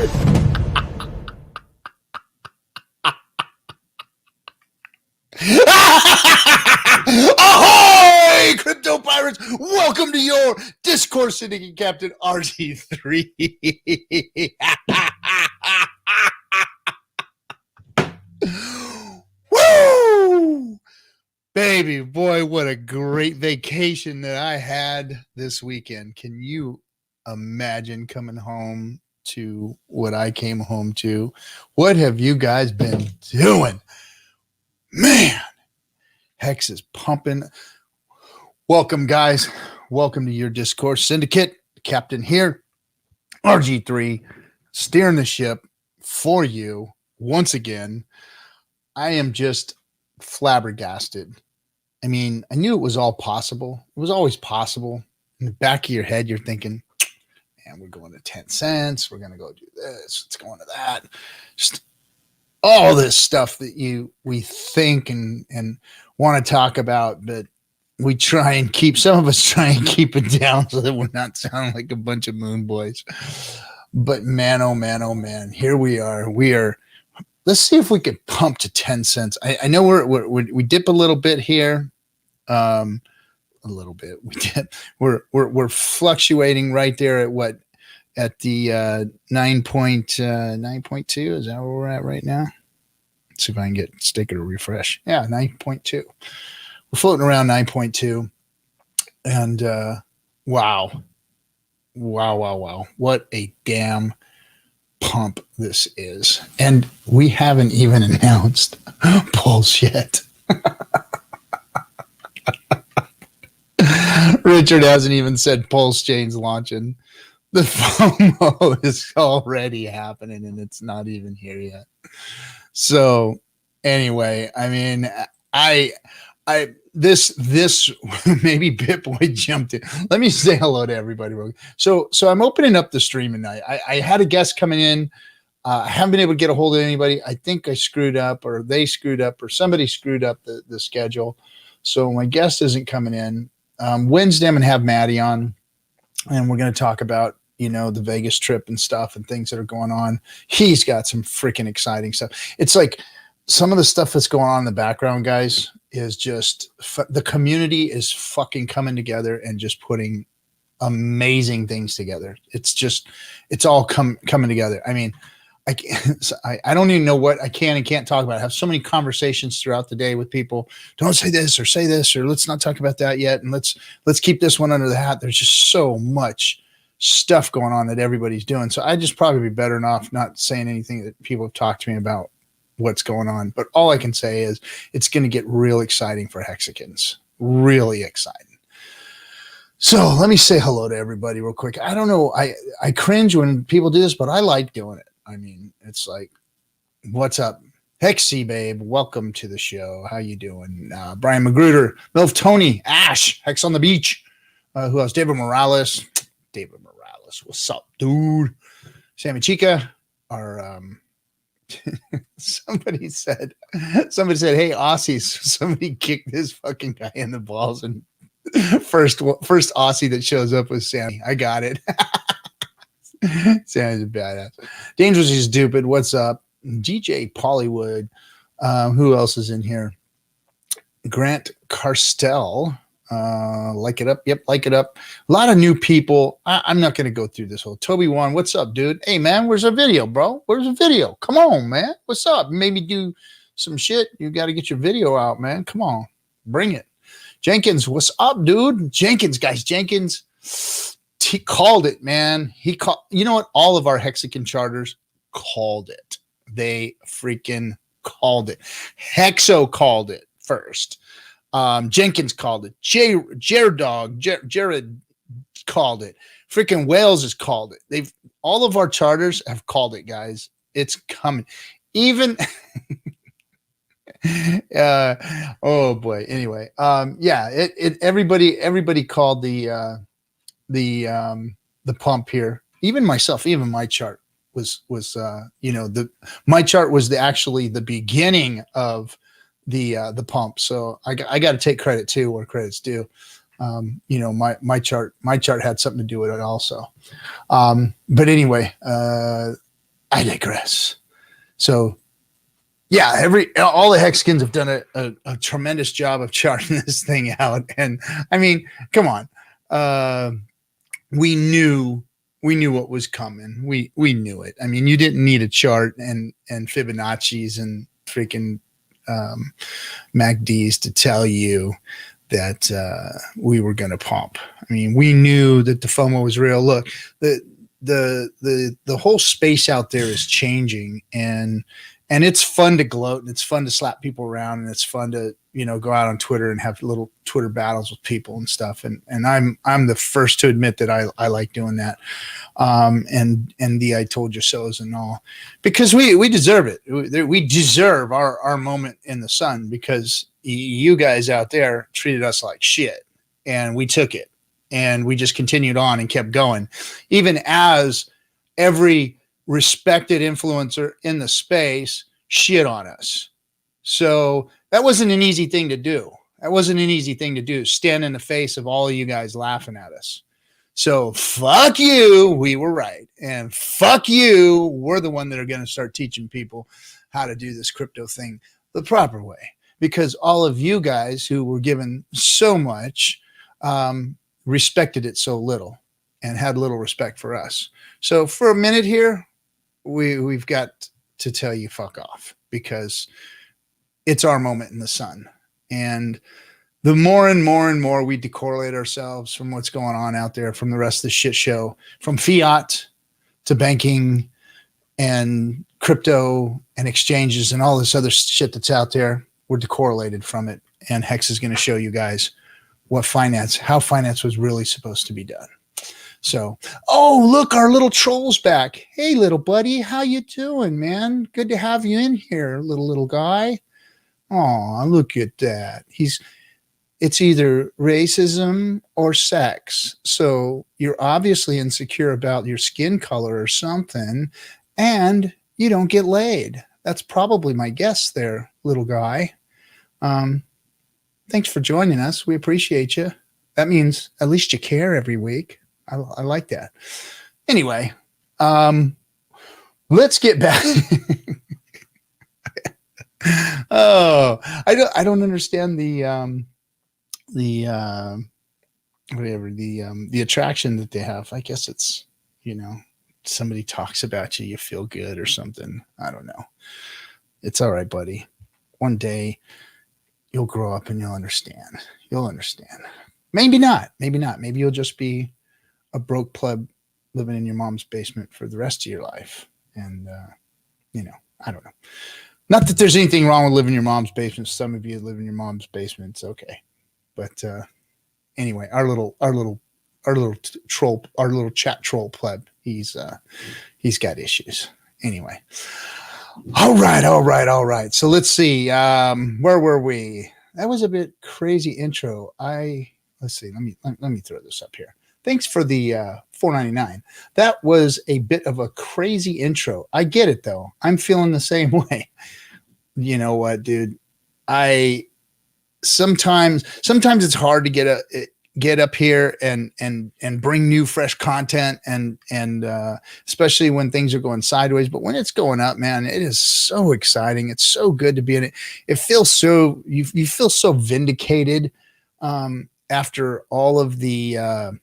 Ahoy, crypto pirates! Welcome to your Discourse Syndicate Captain RG3. Woo! Baby boy, what a great vacation that I had this weekend. Can you imagine coming home to what I came home to? What have you guys been doing? Man, Hex is pumping. Welcome, guys. Welcome to your Discourse Syndicate. Captain here, RG3, steering the ship for you once again. I am just flabbergasted. I mean, I knew it was all possible. It was always possible. In the back of your head, you're thinking, man, we're going to 10 cents. We're going to go do this. It's going to that. Just all this stuff that we think and want to talk about, but we try and keep, some of us try and keep it down so that we're not sounding like a bunch of moon boys. But man, oh man, here we are. Let's see if we could pump to 10 cents. I know we dip a little bit here. A little bit. We're fluctating right there at what? At the 9.2. Is that where we're at right now? Let's see if I can get sticker to refresh. Yeah, 9.2. We're floating around 9.2. And wow. What a damn pump this is. And we haven't even announced Pulse yet. Richard hasn't even said PulseChain's launching. The FOMO is already happening and it's not even here yet. So anyway, I mean, this maybe BitBoy jumped in. Let me say hello to everybody. So I'm opening up the stream tonight. I had a guest coming in. I haven't been able to get a hold of anybody. I think I screwed up, or they screwed up, or somebody screwed up the schedule. So my guest isn't coming in. Wednesday I'm gonna have Maddie on, and we're gonna talk about the Vegas trip and stuff and things that are going on. He's got some freaking exciting stuff. It's like some of the stuff that's going on in the background, guys, is just the community is fucking coming together and just putting amazing things together. It's all coming together. I mean, I don't even know what I can and can't talk about. I have so many conversations throughout the day with people. Don't say this or say this, or let's not talk about that yet. And let's keep this one under the hat. There's just so much stuff going on that everybody's doing. So I just probably be better off not saying anything that people have talked to me about what's going on. But all I can say is it's going to get real exciting for Hexicans. Really exciting. So let me say hello to everybody real quick. I don't know. I cringe when people do this, but I like doing it. I mean, it's like, what's up? Hexy, babe. Welcome to the show. How you doing? Brian Magruder, Milf Tony, Ash, Hex on the Beach. Who else? David Morales. What's up, dude? Sammy Chica. Somebody said, hey, Aussies. Somebody kicked this fucking guy in the balls, and first Aussie that shows up was Sammy. I got it. Sammy's a badass. Dangerously Stupid. What's up? DJ Pollywood. Who else is in here? Grant Carstel. Like it up. Yep, like it up. A lot of new people. I'm not going to go through this whole. Toby Wan, what's up, dude? Hey, man, where's our video, bro? Where's the video? Come on, man. What's up? Maybe do some shit. You got to get your video out, man. Come on. Bring it. Jenkins, what's up, dude? Jenkins, he called it, man. He called. You know what? All of our Hexican charters called it. They freaking called it. Hexo called it first. Jenkins called it. Jared called it. Freaking Wales has called it. All of our charters have called it, guys. It's coming. Even oh boy. Anyway, everybody called the pump here. Even myself, even my chart was my chart was actually the beginning of the pump. So I got to take credit too where credit's due. My chart had something to do with it also. But anyway, I digress. So yeah, all the Hexkins have done a tremendous job of charting this thing out. And I mean, come on. We knew what was coming. We knew it. I mean, you didn't need a chart and Fibonacci's and freaking MACDs to tell you that we were going to pump. I mean, we knew that the FOMO was real. Look, the whole space out there is changing, and it's fun to gloat, and it's fun to slap people around, and it's fun to, you know, go out on Twitter and have little Twitter battles with people and stuff. And I'm the first to admit that I like doing that. And the I told you so's and all, because we deserve it. We deserve our moment in the sun, because you guys out there treated us like shit, and we took it, and we just continued on and kept going, even as every respected influencer in the space shit on us. So that wasn't an easy thing to do. Stand in the face of all of you guys laughing at us. So fuck you, we were right. And fuck you, we're the one that are going to start teaching people how to do this crypto thing the proper way. Because all of you guys who were given so much respected it so little and had little respect for us. So for a minute here, we've got to tell you fuck off, because it's our moment in the sun. And the more and more and more we decorrelate ourselves from what's going on out there, from the rest of the shit show, from fiat to banking and crypto and exchanges and all this other shit that's out there, we're decorrelated from it. And Hex is going to show you guys how finance was really supposed to be done. So, oh, look, our little troll's back. Hey, little buddy, how you doing, man? Good to have you in here, little guy. Oh, look at that. It's either racism or sex. So you're obviously insecure about your skin color or something, and you don't get laid. That's probably my guess there, little guy. Thanks for joining us. We appreciate you. That means at least you care every week. I like that. Anyway, let's get back. Oh, I don't understand the attraction that they have. I guess it's, you know, somebody talks about you, you feel good or something. I don't know. It's all right, buddy. One day you'll grow up and you'll understand. Maybe not. Maybe you'll just be a broke pleb living in your mom's basement for the rest of your life. And, you know, I don't know. Not that there's anything wrong with living in your mom's basement. Some of you live in your mom's basement. It's okay. But anyway, our little chat troll pleb, he's got issues. Anyway. All right. So let's see. Where were we? That was a bit crazy intro. Let's see. Let me throw this up here. Thanks for the $4.99. That was a bit of a crazy intro. I get it though. I'm feeling the same way. You know what, dude? Sometimes it's hard to get up here and bring new fresh content and especially when things are going sideways. But when it's going up, man, it is so exciting. It's so good to be in it. It feels so you feel so vindicated after all of the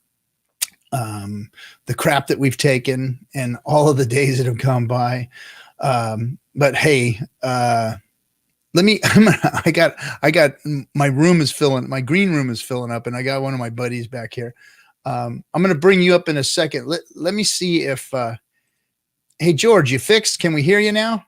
crap that we've taken and all of the days that have gone by. But hey, I got my room is filling, my green room is filling up, and I got one of my buddies back here. I'm going to bring you up in a second. Let me see if, hey, George, you fixed? Can we hear you now?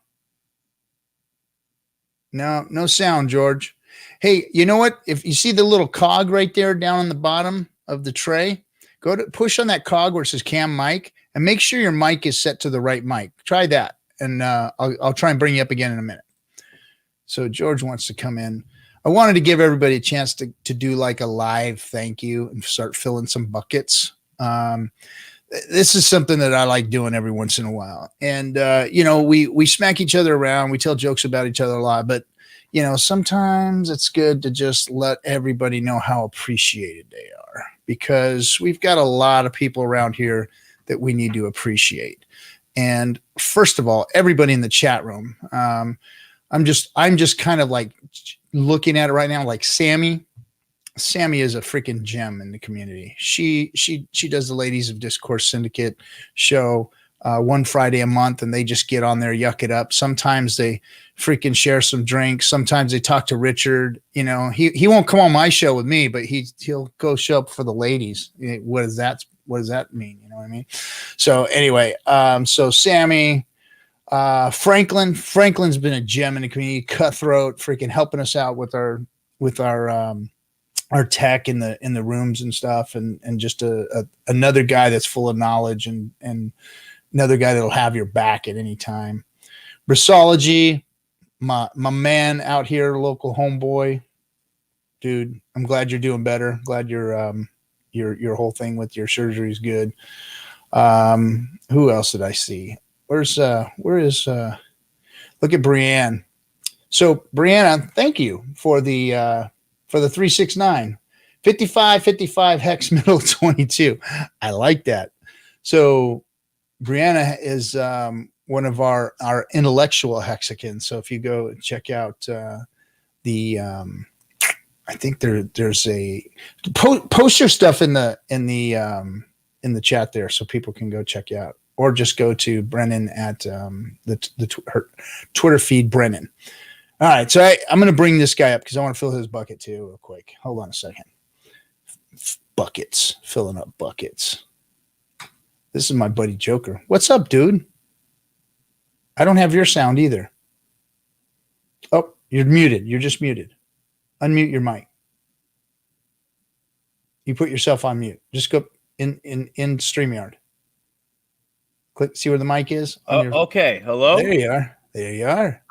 No sound, George. Hey, you know what? If you see the little cog right there down on the bottom of the tray, go to push on that cog where it says cam mic and make sure your mic is set to the right mic. Try that. And I'll try and bring you up again in a minute. So George wants to come in. I wanted to give everybody a chance to do like a live thank you and start filling some buckets. This is something that I like doing every once in a while. And, you know, we smack each other around. We tell jokes about each other a lot. But, you know, sometimes it's good to just let everybody know how appreciated they are, because we've got a lot of people around here that we need to appreciate. And first of all, everybody in the chat room, I'm just kind of like looking at it right now. Like Sammy is a freaking gem in the community. She does the Ladies of Discourse Syndicate show one Friday a month, and they just get on there, yuck it up. Sometimes they freaking share some drinks. Sometimes they talk to Richard. You know, he won't come on my show with me, but he'll go show up for the ladies. What does that mean? You know what I mean? So anyway, so Sammy, Franklin's been a gem in the community, cutthroat, freaking helping us out with our tech in the rooms and stuff, and just another guy that's full of knowledge and another guy that'll have your back at any time. Brissology, my man out here, local homeboy, dude. I'm glad you're doing better. Glad your whole thing with your surgery is good. Who else did I see? Where is look at Brianne. So Brianna, thank you for the 369 55 hex middle 22. I like that. So Brianna is one of our intellectual hexagons. So if you go check out I think there's a post your stuff in the chat there so people can go check you out, or just go to Brennan at her Twitter feed, Brennan. All right, so I'm going to bring this guy up because I want to fill his bucket too real quick. Hold on a second. Buckets, filling up buckets. This is my buddy Joker. What's up, dude? I don't have your sound either. Oh, you're muted. You're just muted. Unmute your mic. You put yourself on mute. Just go in StreamYard. Click, see where the mic is. Okay. Hello? There you are. There you are.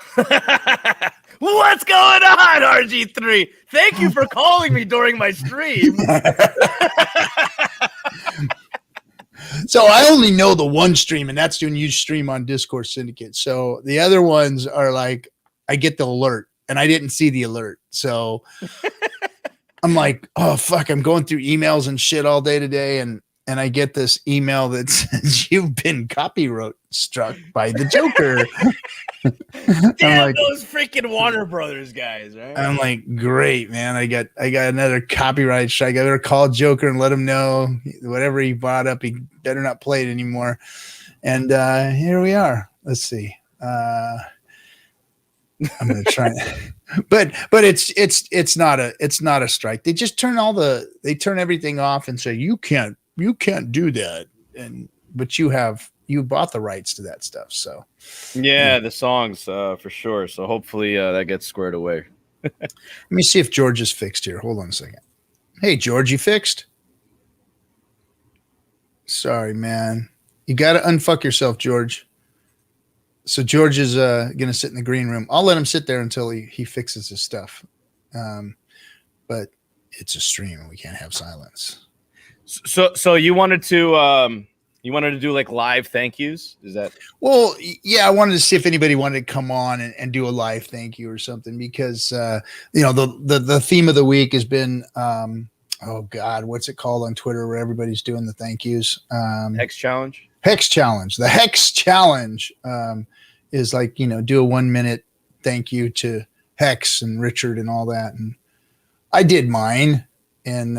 What's going on, RG3? Thank you for calling me during my stream. So I only know the one stream, and that's when you stream on Discourse Syndicate. So the other ones are like, I get the alert, and I didn't see the alert. So I'm like, oh, fuck, I'm going through emails and shit all day today, and I get this email that says you've been copyright struck by the Joker. Yeah, like, those freaking Warner Brothers guys, right? I'm like, great, man. I got another copyright strike. I better call Joker and let him know whatever he brought up, he better not play it anymore. And here we are. Let's see. I'm gonna try, but it's not a strike. They just turn everything off and say you can't do that. But you bought the rights to that stuff. So yeah, the songs for sure. So hopefully that gets squared away. Let me see if George is fixed here. Hold on a second. Hey, George, you fixed? Sorry, man. You got to unfuck yourself, George. So George is going to sit in the green room. I'll let him sit there until he fixes his stuff. But it's a stream and we can't have silence. So you wanted to do like live thank yous? Is that? Well, yeah, I wanted to see if anybody wanted to come on and do a live thank you or something, because the theme of the week has been oh God, what's it called on Twitter where everybody's doing the thank yous? Hex Challenge. Hex Challenge. The Hex Challenge is like, do a 1 minute thank you to Hex and Richard and all that. And I did mine, and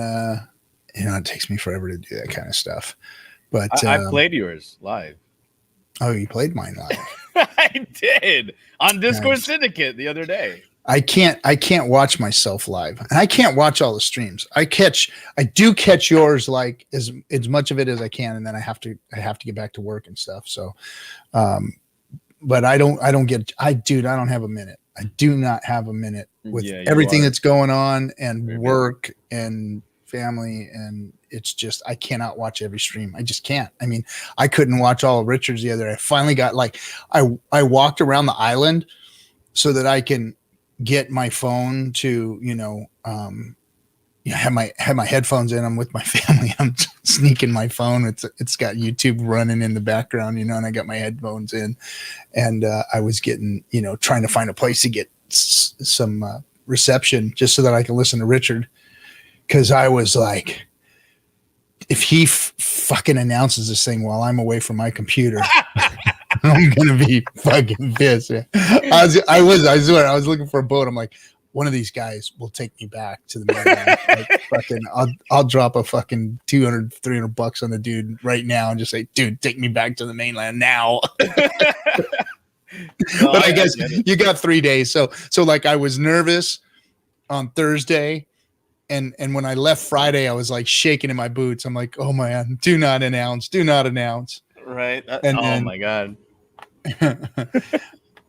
it takes me forever to do that kind of stuff. But I played yours live. Oh, you played mine live? I did on Discourse Syndicate the other day. I can't watch myself live, and I can't watch all the streams. I do catch yours, like as much of it as I can, and then I have to get back to work and stuff. So, but I don't have a minute. I do not have a minute with everything that's going on and work and family, and it's just, I cannot watch every stream. I just can't. I mean, I couldn't watch all of Richard's the other day. I finally got I walked around the island so that I can get my phone to, have my headphones in. I'm with my family. I'm sneaking my phone. It's got YouTube running in the background, and I got my headphones in, and I was getting, trying to find a place to get some reception just so that I can listen to Richard. Cause I was like, if he fucking announces this thing while I'm away from my computer, I'm gonna be fucking pissed. Man. I swear, I was looking for a boat. I'm like, one of these guys will take me back to the mainland. Like, fucking, I'll drop a fucking $200-$300 on the dude right now and just say, dude, take me back to the mainland now. No, But I guess you got 3 days. So like I was nervous on Thursday. And when I left Friday, I was like shaking in my boots. I'm like, oh man, do not announce. Right. And oh then, my God.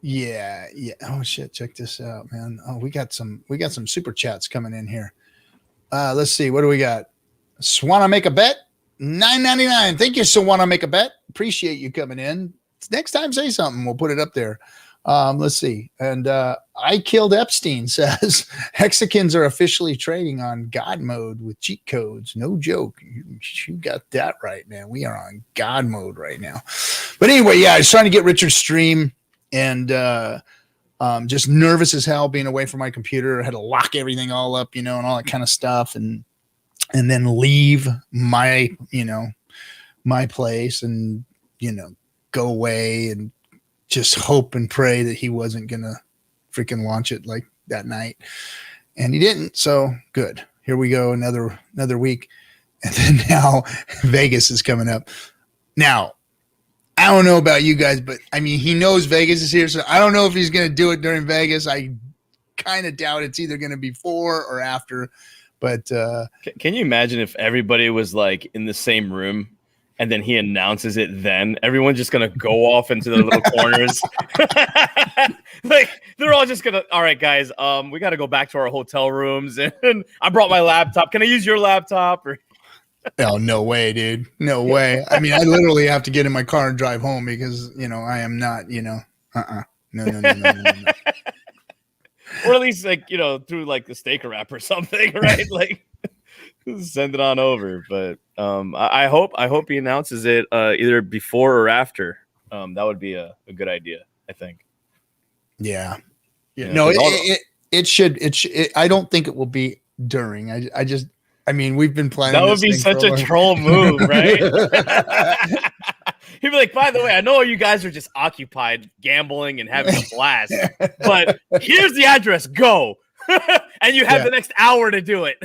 yeah. Oh shit, check this out, man. Oh, we got some super chats coming in here. Let's see, what do we got? Swanna make a bet? $9.99. Thank you, Swanna make a bet. Appreciate you coming in. Next time, say something. We'll put it up there. Let's see. And I Killed Epstein says Hexicans are officially trading on God mode with cheat codes. No joke. You got that right, man. We are on God mode right now. But anyway, yeah, I was trying to get Richard's stream and just nervous as hell being away from my computer. I had to lock everything all up, and all that kind of stuff. And then leave my, my place and, go away and just hope and pray that he wasn't going to freaking launch it like that night. And he didn't. So good. Here we go. Another week. And then now Vegas is coming up. Now, I don't know about you guys, but I mean, he knows Vegas is here. So I don't know if he's going to do it during Vegas. I kind of doubt it's either going to be before or after, but can you imagine if everybody was like in the same room? And then he announces it. Then everyone's just gonna go off into their little corners. Like they're all just gonna. All right, guys. We got to go back to our hotel rooms. And I brought my laptop. Can I use your laptop? Or oh, no way, dude. No way. I mean, I literally have to get in my car and drive home because I am not. No. Or at least like through like the Staker app or something, right? Like. Send it on over, but I hope he announces it either before or after. That would be a good idea, I think. Yeah. No, it should. I don't think it will be during. I mean, we've been planning. That would be such a troll move, right? He'd be like, by the way, I know you guys are just occupied gambling and having a blast, but here's the address. Go, and you have the next hour to do it.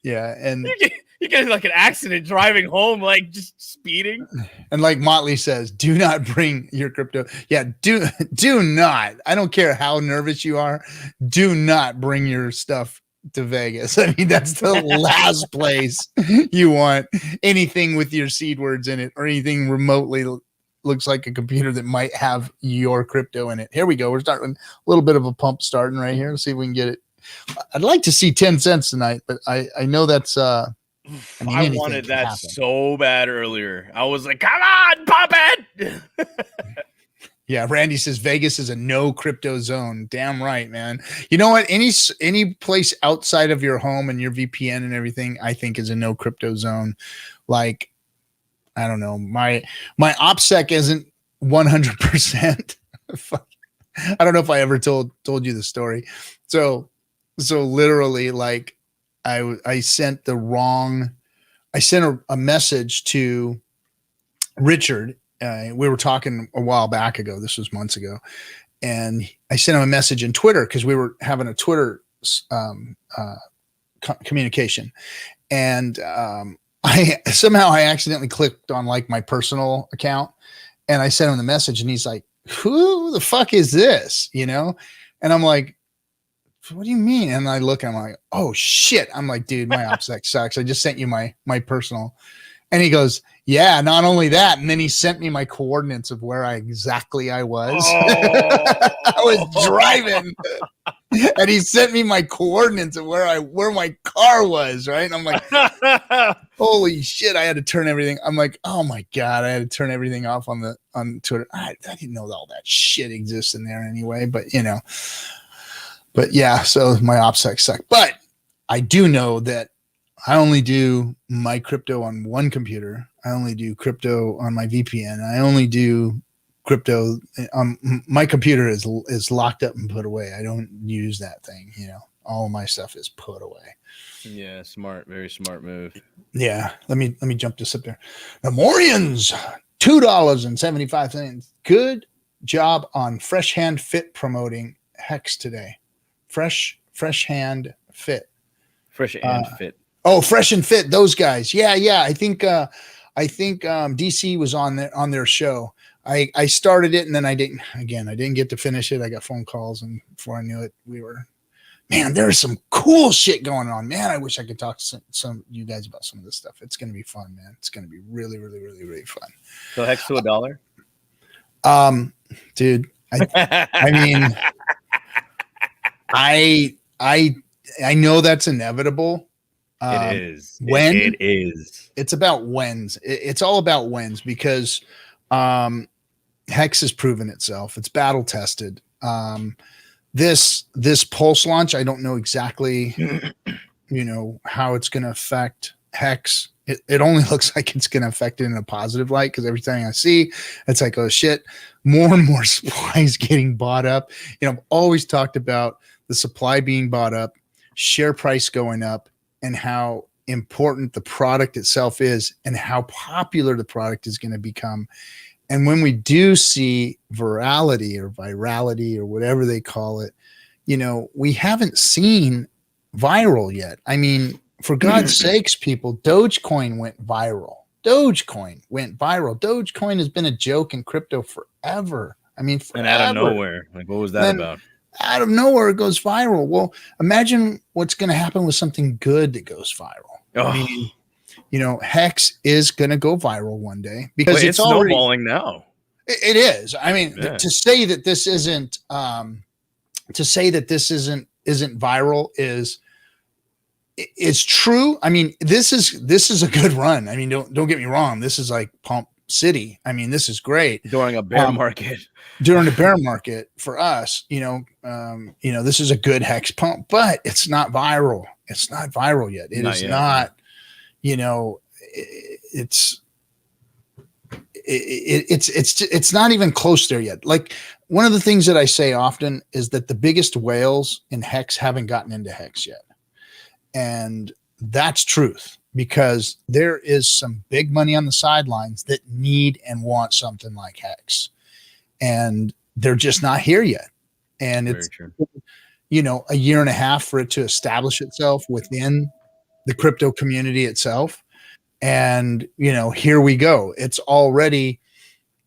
Yeah, and you get like an accident driving home, like just speeding. And like Motley says, do not bring your crypto. Yeah, do not. I don't care how nervous you are. Do not bring your stuff to Vegas. I mean, that's the last place you want anything with your seed words in it or anything remotely looks like a computer that might have your crypto in it. Here we go. We're starting a little bit of a pump starting right here. Let's see if we can get it. I'd like to see 10 cents tonight, but I know that's I wanted that so bad earlier. I was like, come on, pump it. Yeah, Randy says Vegas is a no crypto zone. Damn right, man. You know what? Any place outside of your home and your VPN and everything, I think is a no crypto zone. Like, I don't know. My OpSec isn't 100%. I don't know if I ever told you the story. So literally, like I sent a message to Richard. We were talking a while back ago. This was months ago. And I sent him a message in Twitter because we were having a Twitter communication. And I accidentally clicked on like my personal account and I sent him the message and he's like, who the fuck is this? And I'm like, what do you mean? And I look and I'm like, oh shit. I'm like, dude, my OpSec sucks. I just sent you my personal. And he goes, yeah, not only that. And then he sent me my coordinates of where I was. I was driving and he sent me my coordinates of where my car was. Right. And I'm like, holy shit. I had to turn everything. I'm like, oh my God, I had to turn everything off on Twitter. I didn't know that all that shit exists in there anyway, but But yeah, so my OpSec suck. But I do know that I only do my crypto on one computer. I only do crypto on my VPN. I only do crypto. My computer is locked up and put away. I don't use that thing. All of my stuff is put away. Yeah, smart, very smart move. Yeah, let me jump this up there. Namorians, $2.75. Good job on Fresh Hand Fit promoting Hex today. Fresh Hand Fit. Fresh and Fit. Oh, Fresh and Fit, those guys. Yeah. I think DC was on their show. I started it and then I didn't get to finish it. I got phone calls, and before I knew it, man, there's some cool shit going on, man. I wish I could talk to some you guys about some of this stuff. It's going to be fun, man. It's going to be really, really, really, really fun. So Hex to $1? Dude, I mean, I know that's inevitable. It is. When it is. It's about whens. It's all about whens, because Hex has proven itself. It's battle tested. This Pulse launch, I don't know exactly, how it's going to affect Hex. It only looks like it's going to affect it in a positive light, because everything I see, it's like, oh shit, more and more supplies getting bought up. I've always talked about the supply being bought up, share price going up, and how important the product itself is and how popular the product is going to become. And when we do see virality or whatever they call it, we haven't seen viral yet. I mean, for God's sakes, people, Dogecoin went viral. Dogecoin has been a joke in crypto forever. I mean, forever. And out of nowhere, like, what was that about? Out of nowhere, it goes viral. Well, imagine what's going to happen with something good that goes viral. Oh. I mean, Hex is going to go viral one day, because it's already snowballing now. It is. I mean, to say that this isn't viral is true. I mean, this is a good run. I mean, don't get me wrong. This is like Pump City. I mean, this is great during a bear market. During the bear market for us, this is a good Hex pump, but it's not viral. It's not viral yet. It's not even close there yet. Like, one of the things that I say often is that the biggest whales in Hex haven't gotten into Hex yet. And that's truth, because there is some big money on the sidelines that need and want something like Hex, and they're just not here yet. And it's, a year and a half for it to establish itself within the crypto community itself. And, here we go. It's already,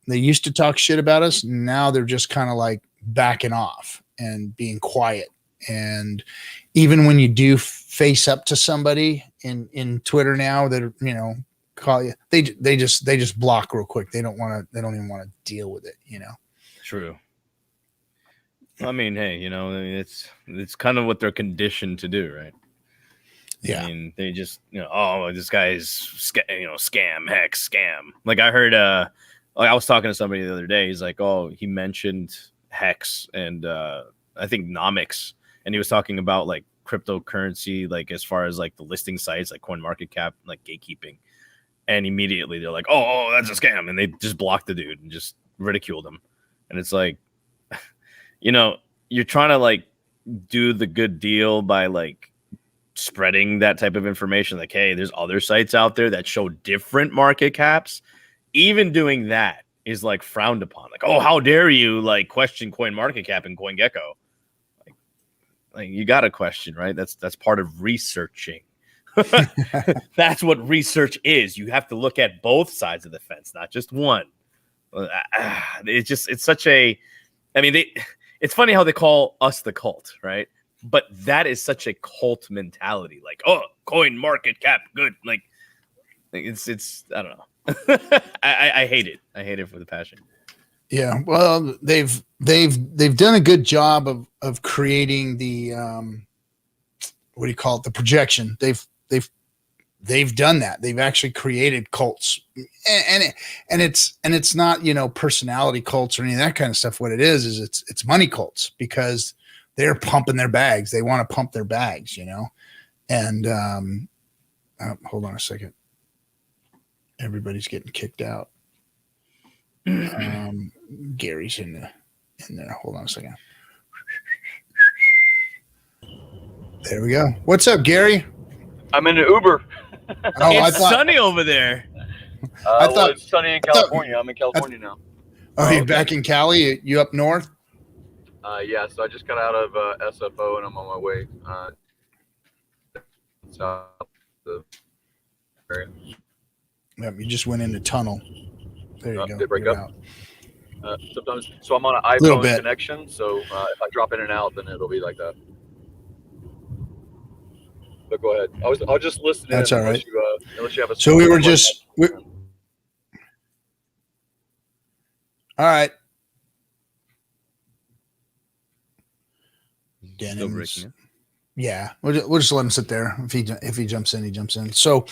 they used to talk shit about us. Now they're just kind of like backing off and being quiet. And even when you do face up to somebody in Twitter now that, call you, they just block real quick. They don't even want to deal with it, True. I mean, hey, it's kind of what they're conditioned to do, right? Yeah. I mean, they just, this guy's, scam, Hex, scam. Like, I heard, I was talking to somebody the other day. He's like, oh, he mentioned Hex and I think Nomics, and he was talking about like cryptocurrency, like as far as like the listing sites, like CoinMarketCap, like gatekeeping. And immediately they're like, oh, that's a scam. And they just blocked the dude and just ridiculed him. And it's like, you're trying to like do the good deal by like spreading that type of information. Like, hey, there's other sites out there that show different market caps. Even doing that is like frowned upon. Like, oh, how dare you like question CoinMarketCap and CoinGecko? Like you got to question, right? That's part of researching. That's what research is. You have to look at both sides of the fence, not just one. It's such a, I mean, it's funny how they call us the cult, right? But that is such a cult mentality. Like, oh, CoinMarketCap, good. Like it's I don't know. I hate it. I hate it for the passion. Yeah, well, they've done a good job of creating the what do you call it? The projection. They've done that. They've actually created cults, and it's not personality cults or any of that kind of stuff. What it is it's money cults, because they're pumping their bags. They want to pump their bags, And hold on a second. Everybody's getting kicked out. Gary's in there. Hold on a second. There we go. What's up, Gary? I'm in an Uber. Oh, it's sunny over there. I Well, thought. it's sunny in I thought. California. I'm in California now. Are you okay. back in Cali? You up north? Yeah, so I just got out of SFO and I'm on my way south of the area. Yep, you just went into tunnel. There you go. Did it break You're up? out. Sometimes, so I'm on an Little iPhone bit. connection. So if I drop in and out, then it'll be like that. But go ahead. I was just listening. That's all right. Unless you have a. So we were just. All right. Still breaking it. Yeah, we'll just let him sit there. If he jumps in, he jumps in. So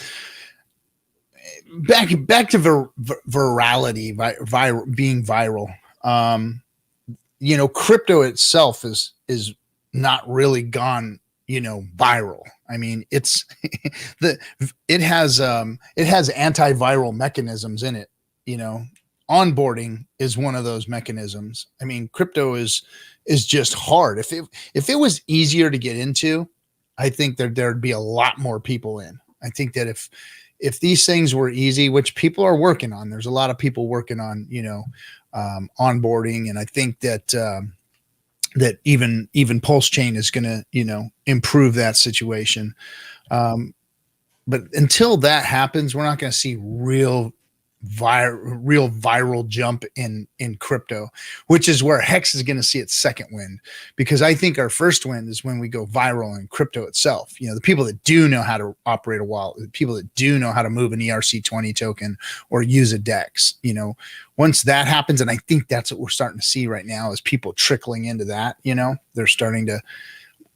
back to virality, being viral. Crypto itself is not really gone, viral. I mean, it has antiviral mechanisms in it. Onboarding is one of those mechanisms. I mean, crypto is just hard. If it was easier to get into, I think there'd be a lot more people in. I think that if these things were easy, which people are working on, there's a lot of people working on, onboarding. And I think that, that even PulseChain is going to, improve that situation. But until that happens, we're not going to see real viral jump in crypto, which is where Hex is going to see its second wind, because I think our first wind is when we go viral in crypto itself. The people that do know how to operate a wallet, the people that do know how to move an ERC20 token or use a DEX, once that happens, and I think that's what we're starting to see right now is people trickling into that. They're starting to.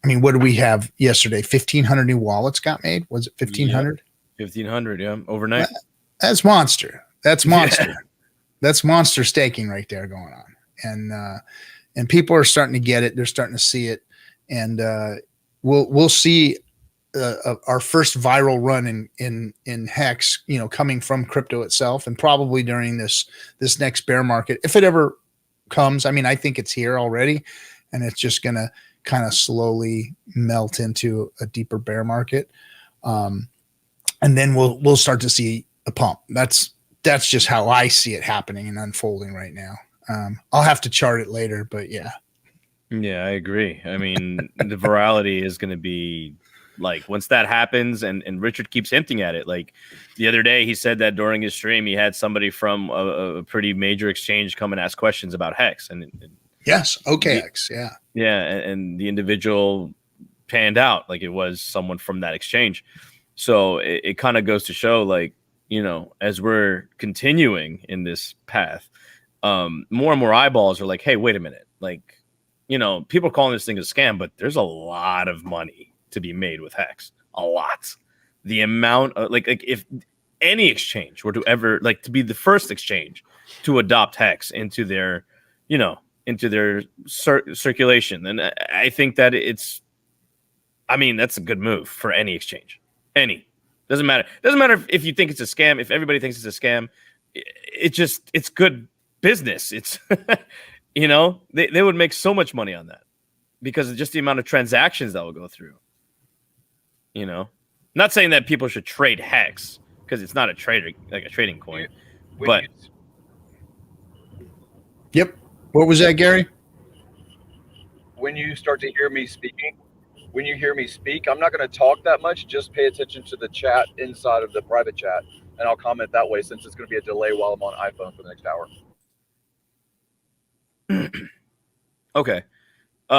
I mean, what did we have yesterday? 1,500 new wallets got made. Was it 1,500? 1,500, yeah, overnight. That's monster. That's monster. Yeah. That's monster staking right there going on. And people are starting to get it. They're starting to see it. And we'll see our first viral run in Hex, coming from crypto itself, and probably during this next bear market, if it ever comes. I mean, I think it's here already, and it's just going to kind of slowly melt into a deeper bear market. And then we'll start to see a pump. That's just how I see it happening and unfolding right now. I'll have to chart it later, but yeah. Yeah, I agree. I mean, the virality is going to be like, once that happens, and Richard keeps hinting at it. Like the other day, he said that during his stream, he had somebody from a pretty major exchange come and ask questions about Hex. And yes, OKX, yeah. Yeah, and the individual panned out like it was someone from that exchange. So it kind of goes to show, like, as we're continuing in this path, more and more eyeballs are like, hey, wait a minute. Like, people are calling this thing a scam, but there's a lot of money to be made with Hex. A lot. The amount of, like if any exchange were to ever, like, to be the first exchange to adopt Hex into their, into their circulation, then I think that that's a good move for any exchange. Doesn't matter if you think it's a scam. If everybody thinks it's a scam, it's good business. It's they would make so much money on that because of just the amount of transactions that will go through. Not saying that people should trade Hex because it's not a trading coin, but yep. What was that, Gary? When you start to hear me speaking. When you hear me speak, I'm not going to talk that much. Just pay attention to the chat inside of the private chat, and I'll comment that way, since it's going to be a delay while I'm on iPhone for the next hour. Okay.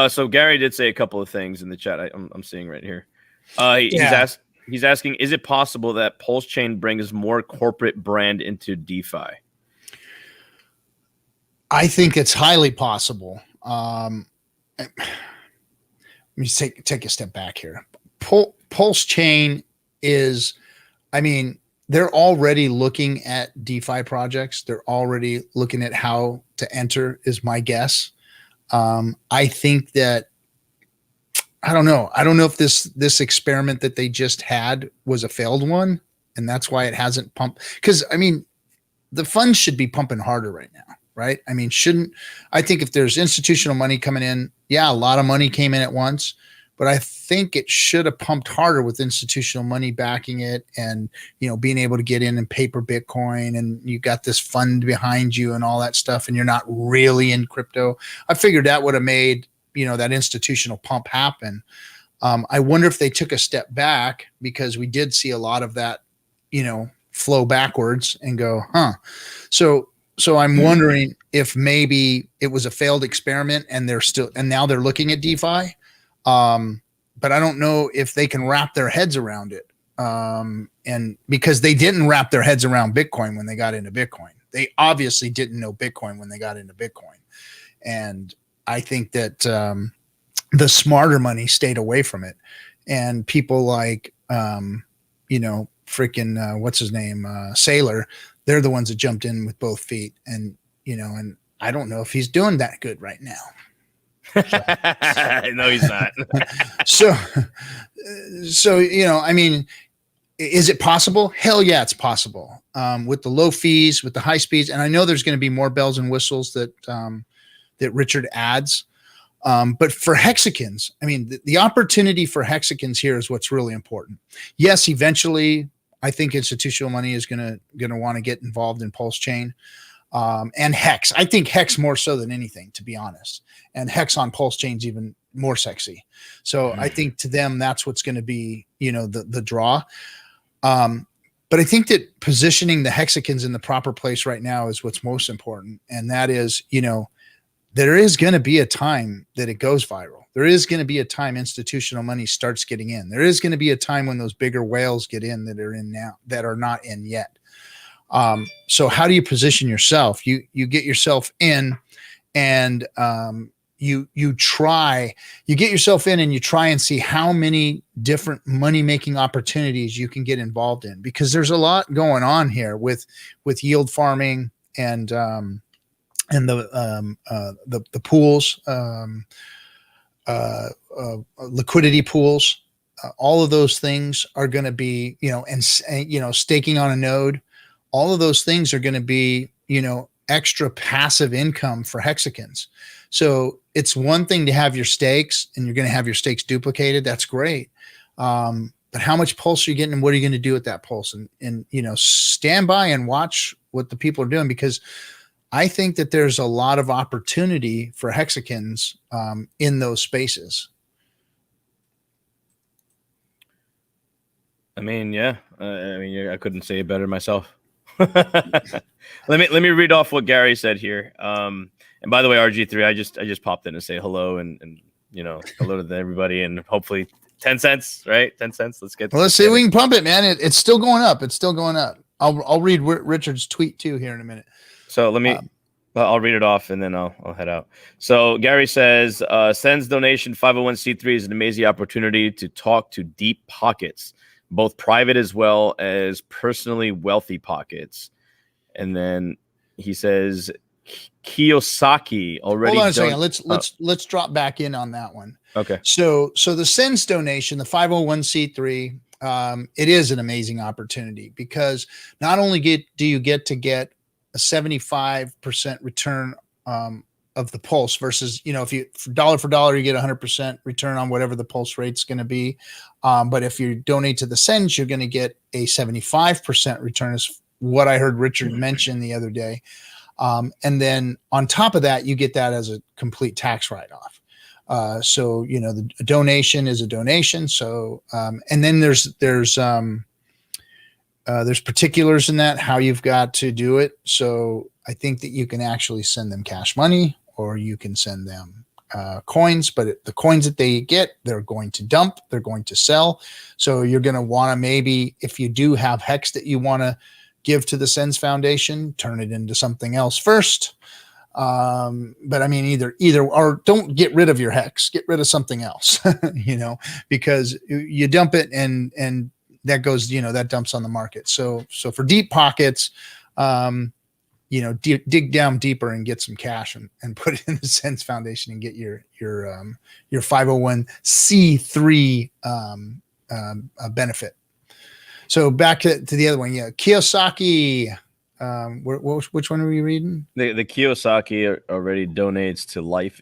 So Gary did say a couple of things in the chat. I'm seeing right here. He's asking, is it possible that PulseChain brings more corporate brand into DeFi? I think it's highly possible. Let me take a step back here. PulseChain is, they're already looking at DeFi projects. They're already looking at how to enter, is my guess. I think that, I don't know if this experiment that they just had was a failed one, and that's why it hasn't pumped. Because, the funds should be pumping harder right now, right? I think if there's institutional money coming in, yeah, a lot of money came in at once, but I think it should have pumped harder with institutional money backing it, and being able to get in and paper Bitcoin, and you got this fund behind you and all that stuff, and you're not really in crypto. I figured that would have made that institutional pump happen. I wonder if they took a step back, because we did see a lot of that flow backwards and go, so I'm wondering if maybe it was a failed experiment and now they're looking at DeFi. But I don't know if they can wrap their heads around it. And because they didn't wrap their heads around Bitcoin when they got into Bitcoin, they obviously didn't know Bitcoin when they got into Bitcoin. And I think that, the smarter money stayed away from it, and people like, freaking, what's his name? Sailor. They're the ones that jumped in with both feet, and and I don't know if he's doing that good right now. No, he's not. so I mean, is it possible? Hell yeah, it's possible. With the low fees, with the high speeds, and I know there's going to be more bells and whistles that Richard adds. But for hexagons, I mean, the opportunity for hexagons here is what's really important. Yes, eventually, I think institutional money is gonna want to get involved in PulseChain, and Hex. I think Hex more so than anything, to be honest. And Hex on PulseChain is even more sexy. So I think to them that's what's going to be, the draw. But I think that positioning the hexagons in the proper place right now is what's most important, and that is, there is going to be a time that it goes viral. There is going to be a time institutional money starts getting in. There is going to be a time when those bigger whales get in that are in now, that are not in yet. So how do you position yourself? You get yourself in, and you get yourself in, and you try and see how many different money-making opportunities you can get involved in, because there's a lot going on here with yield farming and the pools, liquidity pools, all of those things are going to be, and staking on a node, all of those things are going to be, extra passive income for hexagons. So it's one thing to have your stakes, and you're going to have your stakes duplicated. That's great. But how much pulse are you getting, and what are you going to do with that pulse? And stand by and watch what the people are doing, because I think that there's a lot of opportunity for hexagons in those spaces. I mean, yeah. I couldn't say it better myself. Let me read off what Gary said here. And by the way, RG3, I just popped in to say hello and hello to everybody, and hopefully 10 cents, right? 10 cents. Let's get. Well, let's see if we can pump it, man. It's still going up. It's still going up. I'll read Richard's tweet too here in a minute. So I'll read it off, and then I'll head out. So Gary says, sends donation 501c3 is an amazing opportunity to talk to deep pockets, both private as well as personally wealthy pockets. And then he says, Kiyosaki already. Hold on a second. Let's drop back in on that one. Okay. So the Sens donation, the 501c3, it is an amazing opportunity, because not only do you get a 75% return of the pulse versus, if you dollar for dollar, you get 100% return on whatever the pulse rate's going to be. But if you donate to the Sens, you're going to get a 75% return, is what I heard Richard mention the other day. And then on top of that, you get that as a complete tax write-off. So, the donation is a donation. So, and then there's particulars in that, how you've got to do it. So I think that you can actually send them cash money, or you can send them coins, but the coins that they get, they're going to dump, they're going to sell. So you're going to want to, maybe if you do have Hex that you want to give to the Sens Foundation, turn it into something else first. But I mean, either, or don't get rid of your Hex, get rid of something else, because you dump it and that goes, that dumps on the market. So for deep pockets, dig down deeper and get some cash and put it in the Sens Foundation and get your 501c3 benefit. So back to the other one. Yeah. Kiyosaki. Which one are we reading? The Kiyosaki already donates to Life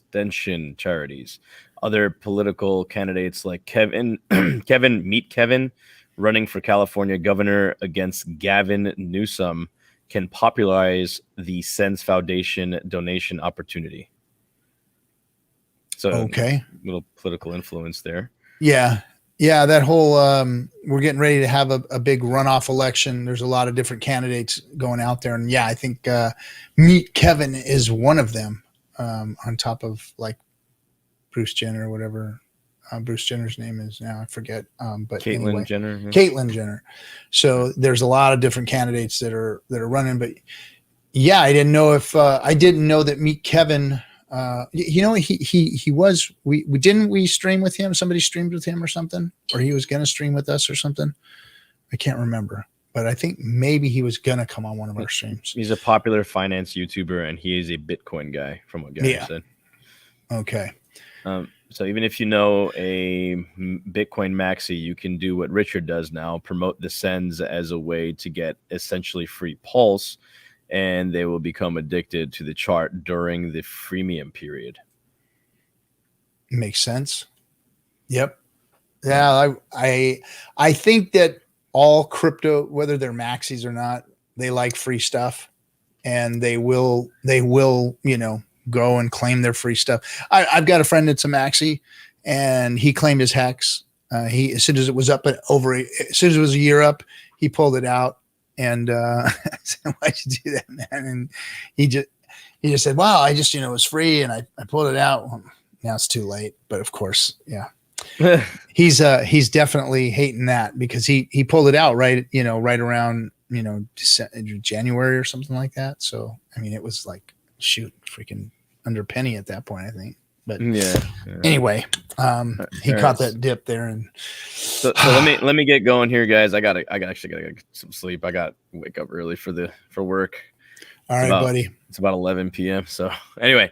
extension charities. Other political candidates like Kevin Kevin running for California governor against Gavin Newsom can popularize the Sens Foundation donation opportunity. So Okay. Little political influence there. Yeah. Yeah. That whole, we're getting ready to have a big runoff election. There's a lot of different candidates going out there. And yeah, I think Meet Kevin is one of them, on top of like Bruce Jenner or whatever Bruce Jenner's name is now. I forget. But Caitlyn anyway, Jenner. Yeah. Caitlyn Jenner. So there's a lot of different candidates that are running. But yeah, I didn't know that Meet Kevin. He was. We didn't we stream with him. Somebody streamed with him or something, or he was going to stream with us or something. I can't remember, but I think maybe he was going to come on one of our streams. He's a popular finance YouTuber, and he is a Bitcoin guy, from what Gary said. Okay. So even if you know a Bitcoin maxi, you can do what Richard does now, promote the Sens as a way to get essentially free Pulse, and they will become addicted to the chart during the freemium period. Makes sense. Yep. Yeah, I think that all crypto, whether they're maxis or not, they like free stuff, and they will, go and claim their free stuff. I've got a friend that's a maxi, and he claimed his hex. He, as soon as it was up as soon as it was a year up, he pulled it out. And I said, "Why'd you do that, man?" And he just said, "Wow, I just, it was free, and I pulled it out." Well, now it's too late. But of course, yeah, he's definitely hating that because he pulled it out right around January or something like that. So I mean, it was like freaking under a penny at that point, I think. But anyway, he caught that dip there, and so let me get going here, guys. I gotta get some sleep. I got to wake up early for work. All right, buddy. It's about 11 p.m. So anyway,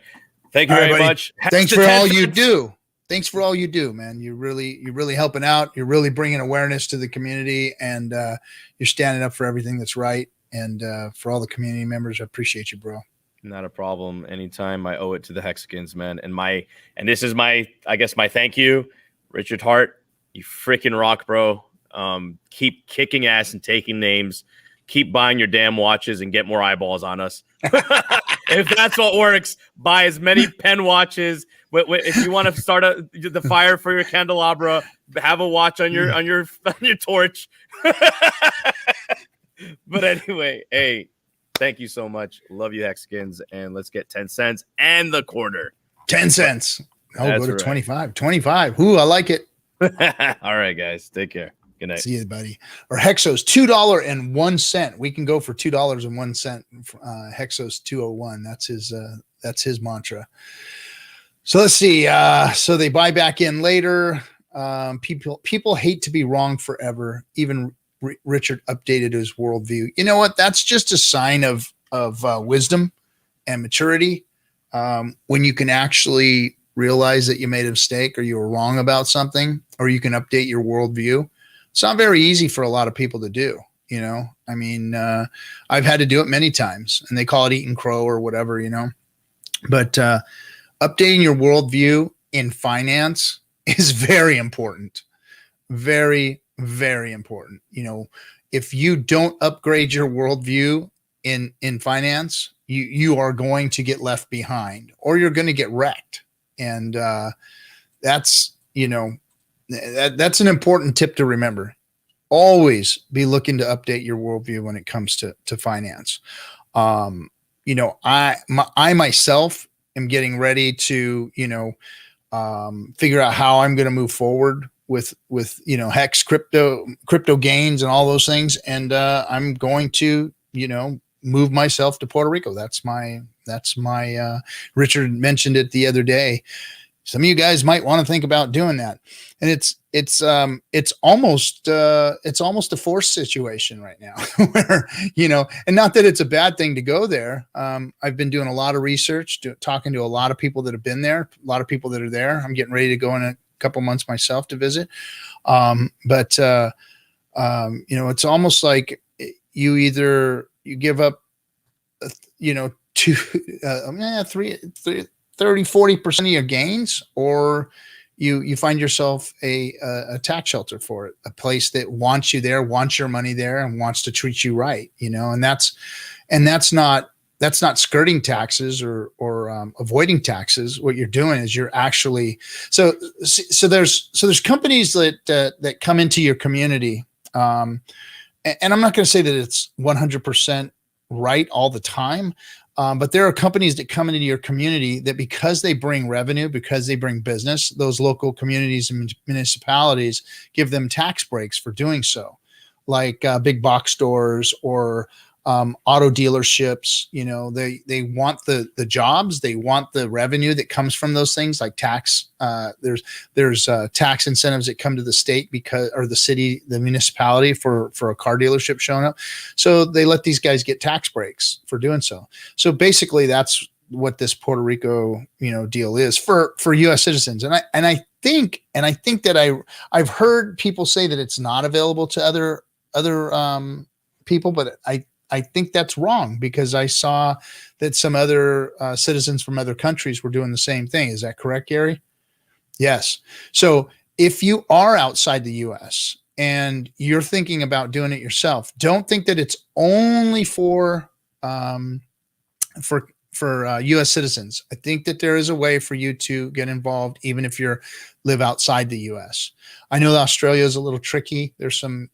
thank you very much. Thanks for all you do. Thanks for all you do, man. You're really helping out. You're really bringing awareness to the community, and you're standing up for everything that's right. And for all the community members, I appreciate you, bro. Not a problem. Anytime. I owe it to the Hexicans, man. And this is my thank you, Richard Hart. You freaking rock, bro. Keep kicking ass and taking names. Keep buying your damn watches and get more eyeballs on us. If that's what works, buy as many pen watches. If you want to start the fire for your candelabra, have a watch on your torch. But anyway, hey. Thank you so much. Love you, Hexicans. And let's get 10 cents and the quarter. 10 cents. I'll go to 25. 25. Ooh, I like it. All right, guys. Take care. Good night. See you, buddy. Or Hexos, $2.01. We can go for $2.01. Hexos 201. That's his mantra. So let's see. So they buy back in later. People hate to be wrong forever. Even Richard updated his worldview. You know what? That's just a sign of wisdom and maturity. When you can actually realize that you made a mistake or you were wrong about something, or you can update your worldview. It's not very easy for a lot of people to do. I mean, I've had to do it many times, and they call it eating crow or whatever, but updating your worldview in finance is very important. Very, very important. If you don't upgrade your worldview in finance, you are going to get left behind, or you're going to get wrecked. And that's that's an important tip to remember. Always be looking to update your worldview when it comes to finance. I myself am getting ready to figure out how I'm going to move forward with Hex crypto gains and all those things, and I'm going to move myself to Puerto Rico. That's my Richard mentioned it the other day. Some of you guys might want to think about doing that, and it's almost a forced situation right now where and not that it's a bad thing to go there. I've been doing a lot of research, talking to a lot of people that have been there, a lot of people that are there. I'm getting ready to go in a couple months myself to visit. But it's almost like you give up, 30-40% of your gains, or you find yourself a tax shelter for it, a place that wants you there, wants your money there, and wants to treat you right, and that's not skirting taxes or avoiding taxes. What you're doing is you're actually so there's companies that come into your community, and I'm not going to say that it's 100% right all the time. But there are companies that come into your community that, because they bring revenue, because they bring business, those local communities and municipalities give them tax breaks for doing so, like big box stores or auto dealerships. They want the jobs, they want the revenue that comes from those things, like tax. There's tax incentives that come to the state or the city, the municipality for a car dealership showing up. So they let these guys get tax breaks for doing so. So basically, that's what this Puerto Rico deal is for U.S. citizens. And I think that I've heard people say that it's not available to other people, but I think that's wrong, because I saw that some other citizens from other countries were doing the same thing. Is that correct, Gary? Yes. So if you are outside the U.S. and you're thinking about doing it yourself, don't think that it's only for U.S. citizens. I think that there is a way for you to get involved, even if you live outside the U.S. I know that Australia is a little tricky. There's some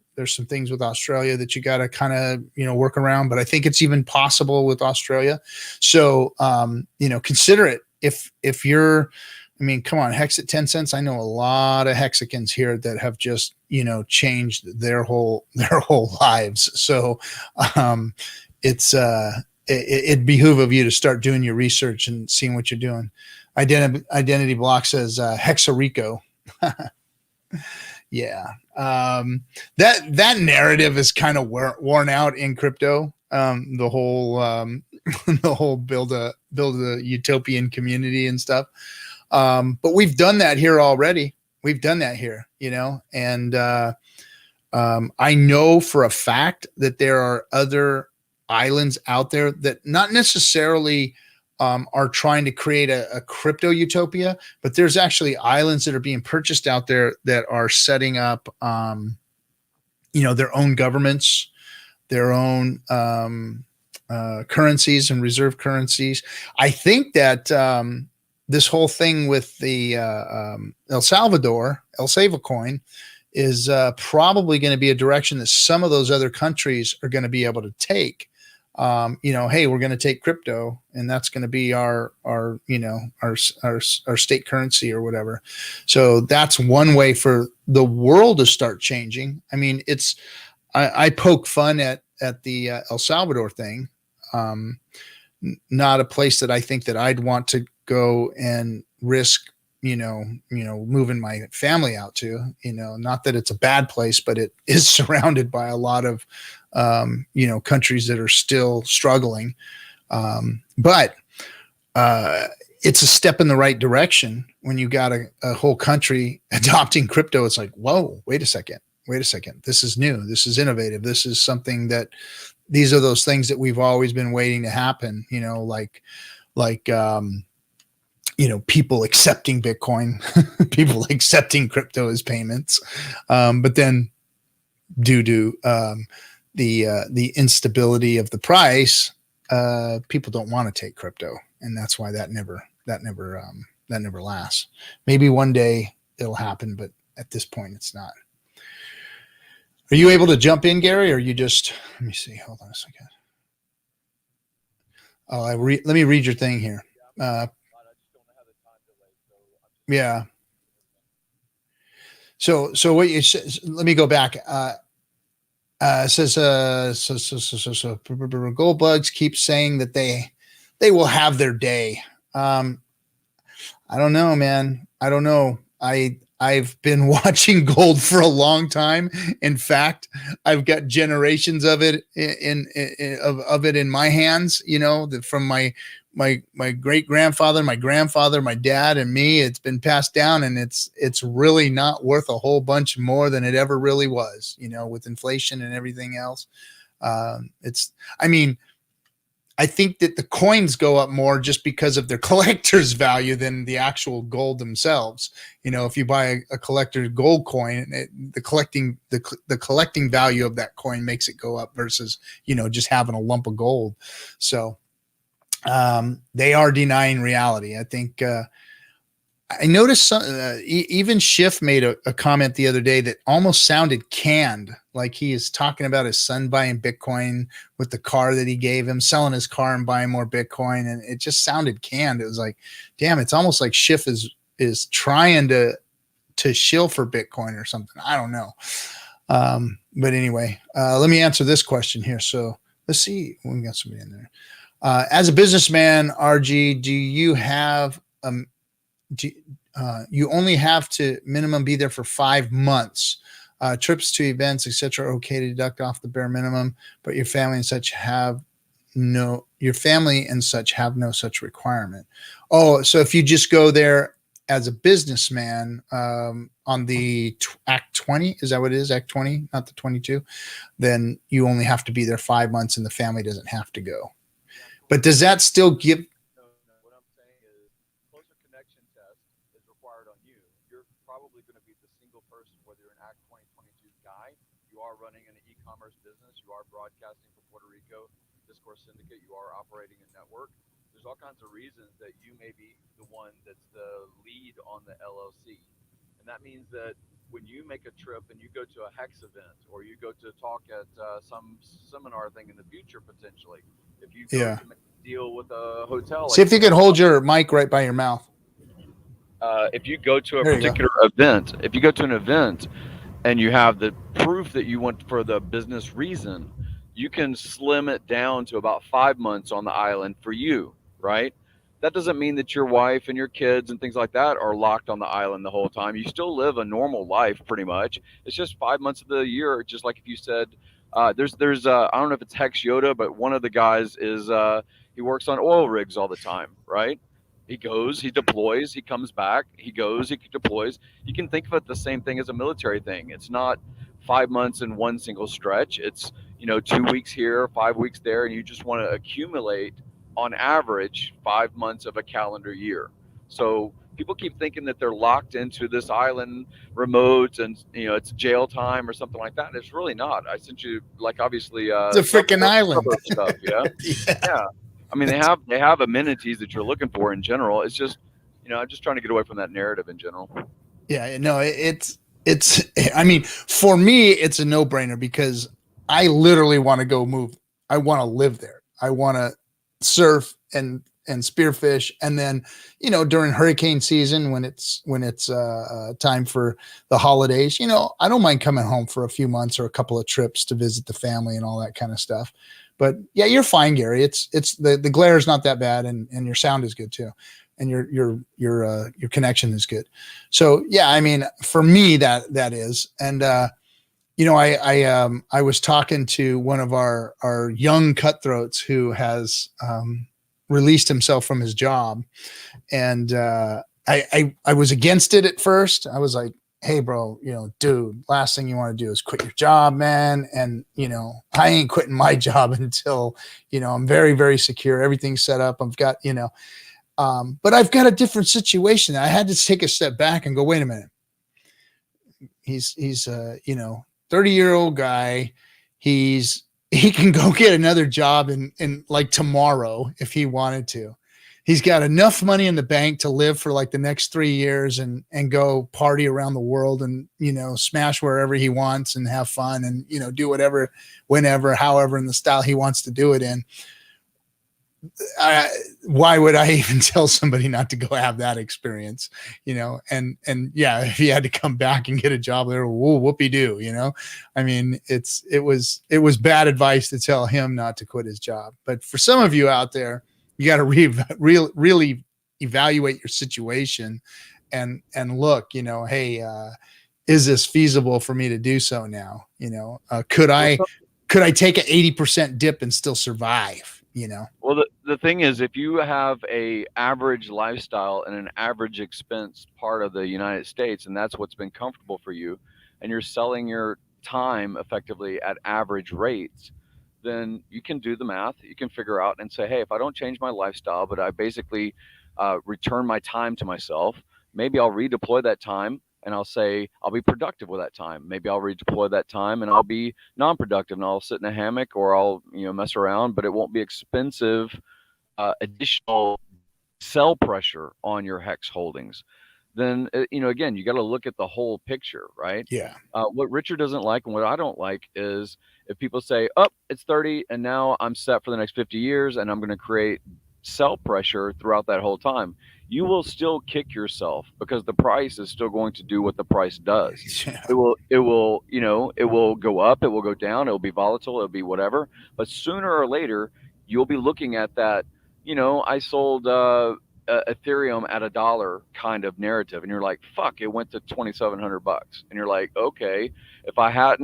things with Australia that you got to kind of, work around, but I think it's even possible with Australia. So, consider it. If you're, come on, hex at 10 cents. I know a lot of Hexicans here that have just, changed their whole lives. So, it behoove of you to start doing your research and seeing what you're doing. Identity Block says, Hexarico. Yeah. That narrative is kind of worn out in crypto. The whole build a utopian community and stuff. But we've done that here already. We've done that here, and I know for a fact that there are other islands out there that not necessarily are trying to create a crypto utopia, but there's actually islands that are being purchased out there that are setting up, their own governments, their own currencies and reserve currencies. I think that this whole thing with the El Salvador coin is probably going to be a direction that some of those other countries are going to be able to take. Hey, we're going to take crypto, and that's going to be our state currency or whatever. So that's one way for the world to start changing. I poke fun at the El Salvador thing. Not a place that I think that I'd want to go and risk, moving my family out to, not that it's a bad place, but it is surrounded by a lot of, countries that are still struggling. But it's a step in the right direction when you got a whole country adopting crypto. It's like, whoa, wait a second. This is new. This is innovative. This is something these are those things that we've always been waiting to happen, people accepting Bitcoin, people accepting crypto as payments. But then due to the instability of the price, people don't want to take crypto. And that's why that never lasts. Maybe one day it'll happen, but at this point it's not. Are you able to jump in, Gary, or you just, let me see, hold on a second. Oh, let me read your thing here. Yeah. So what you said, let me go back. It says, so gold bugs keep saying that they will have their day. I don't know, man. I don't know. I've been watching gold for a long time. In fact, I've got generations of it in my hands, from my great grandfather, my grandfather, my dad, and me. It's been passed down, and it's really not worth a whole bunch more than it ever really was, with inflation and everything else. I think that the coins go up more just because of their collector's value than the actual gold themselves. If you buy a collector's gold coin, the collecting value of that coin makes it go up versus just having a lump of gold. So they are denying reality. I think I noticed even Schiff made a comment the other day that almost sounded canned, like he is talking about his son buying Bitcoin with the car that he gave him, selling his car and buying more Bitcoin, and it just sounded canned. It was like, damn, it's almost like Schiff is trying to shill for Bitcoin or something. I don't know. But anyway, let me answer this question here. So let's see. We got somebody in there. As a businessman, RG, do you have you only have to minimum be there for 5 months? Trips to events, etc., are okay to deduct off the bare minimum, but your family and such have no such requirement. Oh, so if you just go there as a businessman on the Act 20, is that what it is? Act 20, not the 22, then you only have to be there 5 months and the family doesn't have to go. But does that still give? No. What I'm saying is, closer connection test is required on you. You're probably going to be the single person, whether you're an Act 2022 guy, you are running an e-commerce business, you are broadcasting from Puerto Rico, Discourse Syndicate, you are operating a network. There's all kinds of reasons that you may be the one that's the lead on the LLC. And that means that when you make a trip and you go to a Hex event or you go to talk at some seminar thing in the future, potentially, if you go to make a deal with a hotel, See if you can hold your mic right by your mouth. If you go to a particular event, if you go to an event and you have the proof that you went for the business reason, you can slim it down to about 5 months on the island for you, right? That doesn't mean that your wife and your kids and things like that are locked on the island the whole time. You still live a normal life pretty much. It's just 5 months of the year, just like if you said, there's I don't know if it's Hex Yoda, but one of the guys is he works on oil rigs all the time, right? He goes, he deploys, he comes back, he goes, he deploys. You can think of it the same thing as a military thing. It's not 5 months in one single stretch. It's 2 weeks here, 5 weeks there, and you just want to accumulate on average 5 months of a calendar year. So people keep thinking that they're locked into this island remote and it's jail time or something like that. It's really not. I sent you obviously it's a freaking island stuff. Yeah. I mean, they have amenities that you're looking for in general. It's just, I'm just trying to get away from that narrative in general. Yeah, no, it's. I mean, for me, it's a no-brainer because I literally want to go move. I want to live there. I want to surf and spearfish, and then during hurricane season when it's time for the holidays, I don't mind coming home for a few months or a couple of trips to visit the family and all that kind of stuff. But yeah, you're fine, Gary. It's the glare is not that bad, and your sound is good too, and your connection is good. So yeah, I mean, for me that is, and I was talking to one of our young cutthroats who has released himself from his job, and I was against it at first. I was like, hey bro, dude, last thing you want to do is quit your job, man. And, I ain't quitting my job until, I'm very, very secure. Everything's set up. I've got, but I've got a different situation. I had to take a step back and go, wait a minute. He's 30-year-old guy. He can go get another job in like tomorrow if he wanted to. He's got enough money in the bank to live for like the next 3 years and go party around the world and, smash wherever he wants and have fun and, do whatever, whenever, however, in the style he wants to do it in. Why would I even tell somebody not to go have that experience, and yeah, if he had to come back and get a job there, whoopee-doo, I mean, it was bad advice to tell him not to quit his job. But for some of you out there, you got to really evaluate your situation and look, hey, is this feasible for me to do so now? Could I take an 80% dip and still survive? Well, the thing is, if you have a average lifestyle and an average expense part of the United States, and that's what's been comfortable for you, and you're selling your time effectively at average rates, then you can do the math. You can figure out and say, hey, if I don't change my lifestyle, but I basically return my time to myself, maybe I'll redeploy that time and I'll say I'll be productive with that time. Maybe I'll redeploy that time and I'll be non-productive and I'll sit in a hammock or I'll mess around, but it won't be expensive additional sell pressure on your hex holdings. Then again, you got to look at the whole picture, right? Yeah. What Richard doesn't like and what I don't like is if people say, "Oh, it's 30 and now I'm set for the next 50 years and I'm going to create sell pressure throughout that whole time." You will still kick yourself because the price is still going to do what the price does. It will go up, it will go down, it will be volatile, it'll be whatever. But sooner or later, you'll be looking at that. I sold Ethereum at $1 kind of narrative, and you're like, "Fuck, it went to $2,700." And you're like, "Okay, if I had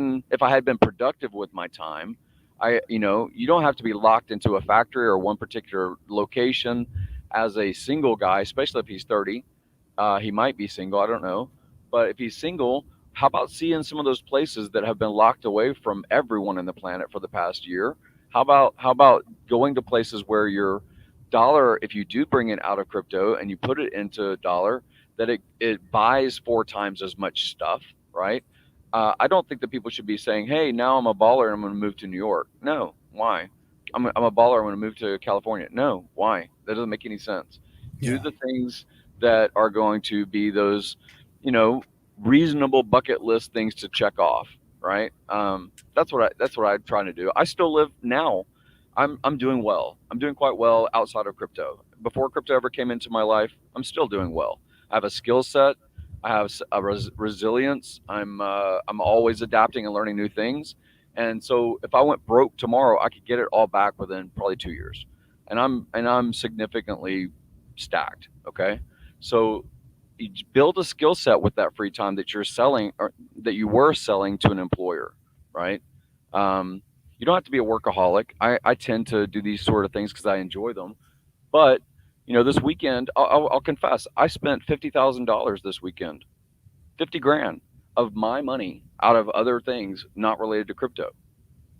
been productive with my time, you don't have to be locked into a factory or one particular location as a single guy, especially if he's 30. He might be single, I don't know, but if he's single, how about seeing some of those places that have been locked away from everyone on the planet for the past year? How about going to places where your dollar, if you do bring it out of crypto and you put it into dollar, that it buys 4 times as much stuff, right? I don't think that people should be saying, "Hey, now I'm a baller and I'm going to move to New York." No, why? I'm a baller. I'm going to move to California. No, why? That doesn't make any sense. Do Yeah. the things that are going to be those, reasonable bucket list things to check off, right? That's what I'm trying to do. I still live now. I'm doing well. I'm doing quite well outside of crypto. Before crypto ever came into my life, I'm still doing well. I have a skill set. I have a resilience. I'm always adapting and learning new things. And so if I went broke tomorrow, I could get it all back within probably 2 years. And I'm significantly stacked. Okay, so you build a skill set with that free time that you're selling or that you were selling to an employer, right? You don't have to be a workaholic. I tend to do these sort of things because I enjoy them. But this weekend, I'll confess, I spent $50,000 this weekend, 50 grand of my money out of other things not related to crypto,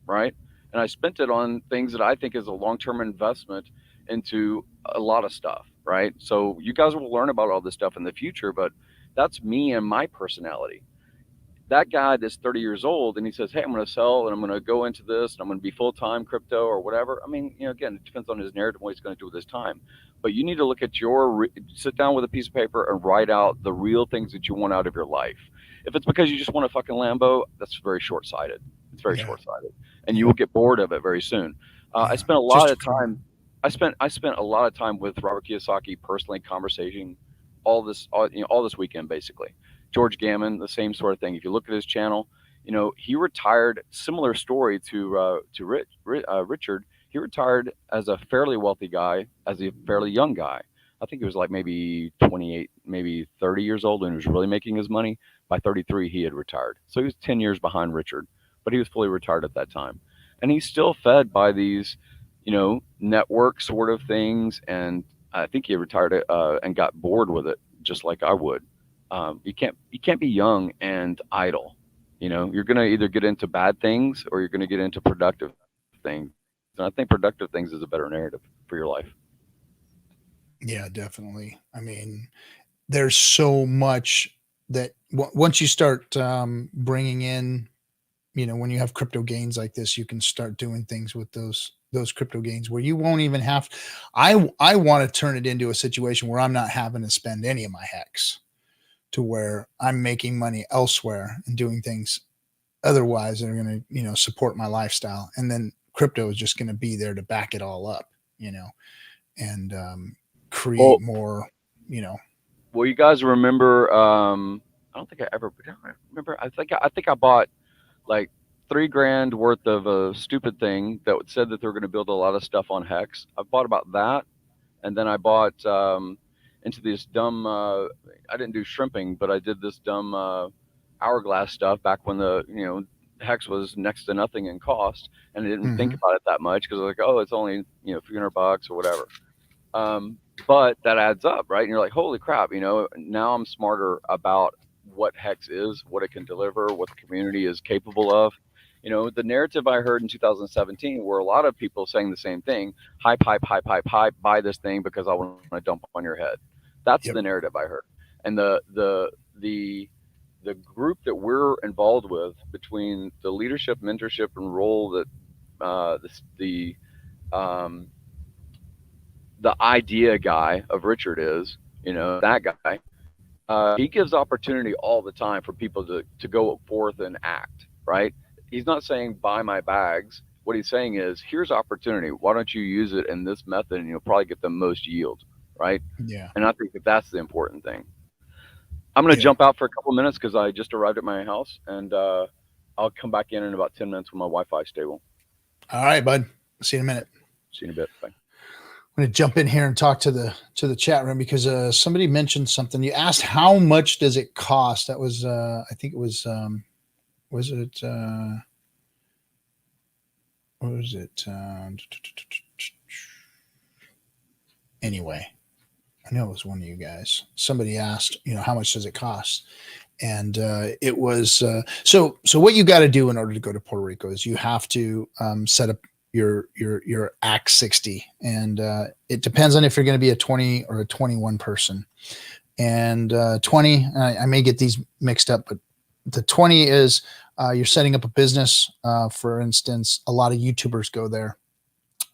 right? And I spent it on things that I think is a long-term investment into a lot of stuff, right? So you guys will learn about all this stuff in the future, but that's me and my personality. That guy that's 30 years old and he says, "Hey, I'm going to sell and I'm going to go into this and I'm going to be full-time crypto or whatever." I mean, again, it depends on his narrative, what he's going to do with his time. But you need to look at sit down with a piece of paper and write out the real things that you want out of your life. If it's because you just want a fucking Lambo, that's very short-sighted. It's very Yeah. short-sighted, and you will get bored of it very soon. I Yeah. spent a lot Just of time. I spent a lot of time with Robert Kiyosaki personally, conversating all this weekend basically. George Gammon, the same sort of thing. If you look at his channel, he retired. Similar story to Richard. He retired as a fairly wealthy guy, as a fairly young guy. I think he was like maybe 28, maybe 30 years old, and he was really making his money. By 33, he had retired. So he was 10 years behind Richard, but he was fully retired at that time. And he's still fed by these, network sort of things. And I think he retired and got bored with it, just like I would. You can't be young and idle. You're going to either get into bad things or you're going to get into productive things. And I think productive things is a better narrative for your life. Yeah, definitely. I mean, there's so much that once you start bringing in, when you have crypto gains like this, you can start doing things with those crypto gains where you won't even have. I want to turn it into a situation where I'm not having to spend any of my hex, to where I'm making money elsewhere and doing things otherwise that are going to, support my lifestyle. And then crypto is just going to be there to back it all up, and create more, Well, you guys remember? I don't think I ever remember. I think I bought like $3,000 worth of a stupid thing that said that they were going to build a lot of stuff on Hex. I bought about that, and then I bought into this dumb. I didn't do shrimping, but I did this dumb hourglass stuff back when the Hex was next to nothing in cost, and I didn't think about it that much because I was like, oh, it's only $300 or whatever. But that adds up, right? And you're like, holy crap, now I'm smarter about what Hex is, what it can deliver, what the community is capable of. The narrative I heard in 2017 were a lot of people saying the same thing: hype, hype, hype, hype, hype. Buy this thing because I want to dump on your head. That's Yep. the narrative I heard, and the group that we're involved with, between the leadership, mentorship, and role that um, the idea guy of Richard is, that guy, he gives opportunity all the time for people to go forth and act, right? He's not saying buy my bags. What he's saying is, here's opportunity. Why don't you use it in this method, and you'll probably get the most yield, right? Yeah. And I think that's the important thing. I'm going to jump out for a couple minutes because I just arrived at my house, and I'll come back in about 10 minutes when my Wi-Fi is stable. All right, bud. See you in a minute. See you in a bit. Bye. I'm going to jump in here and talk to the chat room because somebody mentioned something. You asked how much does it cost? That was I think it was what was it? Anyway, I know it was one of you guys. Somebody asked, how much does it cost? And it was so what you got to do in order to go to Puerto Rico is you have to set up your Act 60, and it depends on if you're going to be a 20 or a 21 person. And 20, I may get these mixed up, but the 20 is you're setting up a business. For instance, a lot of YouTubers go there.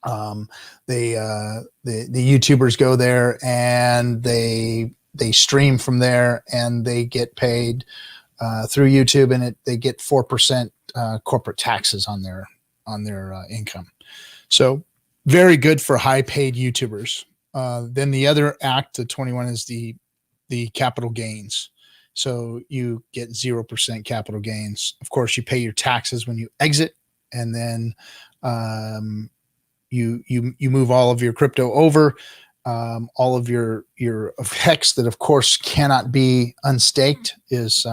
The YouTubers go there and they stream from there, and they get paid through YouTube, and they get 4% corporate taxes on their income. So very good for high paid YouTubers. Then the other act, the 21, is the capital gains. So you get 0% capital gains. Of course, you pay your taxes when you exit, and then you move all of your crypto over. All of your effects that of course cannot be unstaked is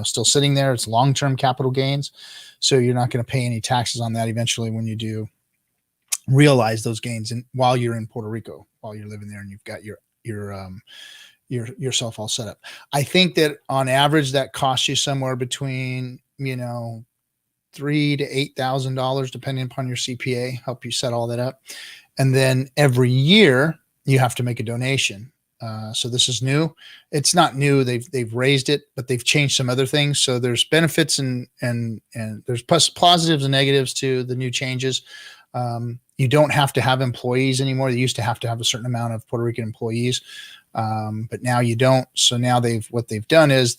still sitting there. It's long-term capital gains, so you're not going to pay any taxes on that eventually when you do realize those gains, and while you're in Puerto Rico, while you're living there, and you've got yourself all set up. I think that on average that costs you somewhere between $3,000 to $8,000 depending upon your CPA, help you set all that up. And then every year you have to make a donation. So this is new. It's not new. They've raised it, but they've changed some other things. So there's benefits and there's positives and negatives to the new changes. You don't have to have employees anymore. They used to have a certain amount of Puerto Rican employees, but now you don't. So now what they've done is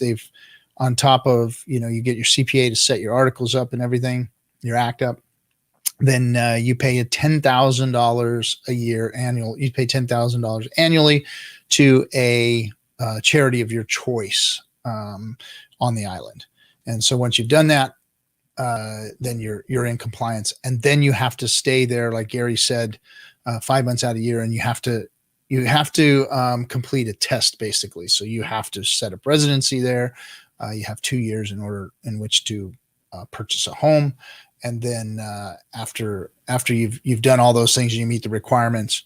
on top of, you get your CPA to set your articles up and everything, your act up. Then you pay $10,000 a year annual. You pay $10,000 annually to a charity of your choice on the island. And so once you've done that, then you're in compliance. And then you have to stay there, like Gary said, 5 months out of the year, and you have to complete a test basically. So you have to set up residency there. You have 2 years in which to purchase a home. And then after you've done all those things and you meet the requirements.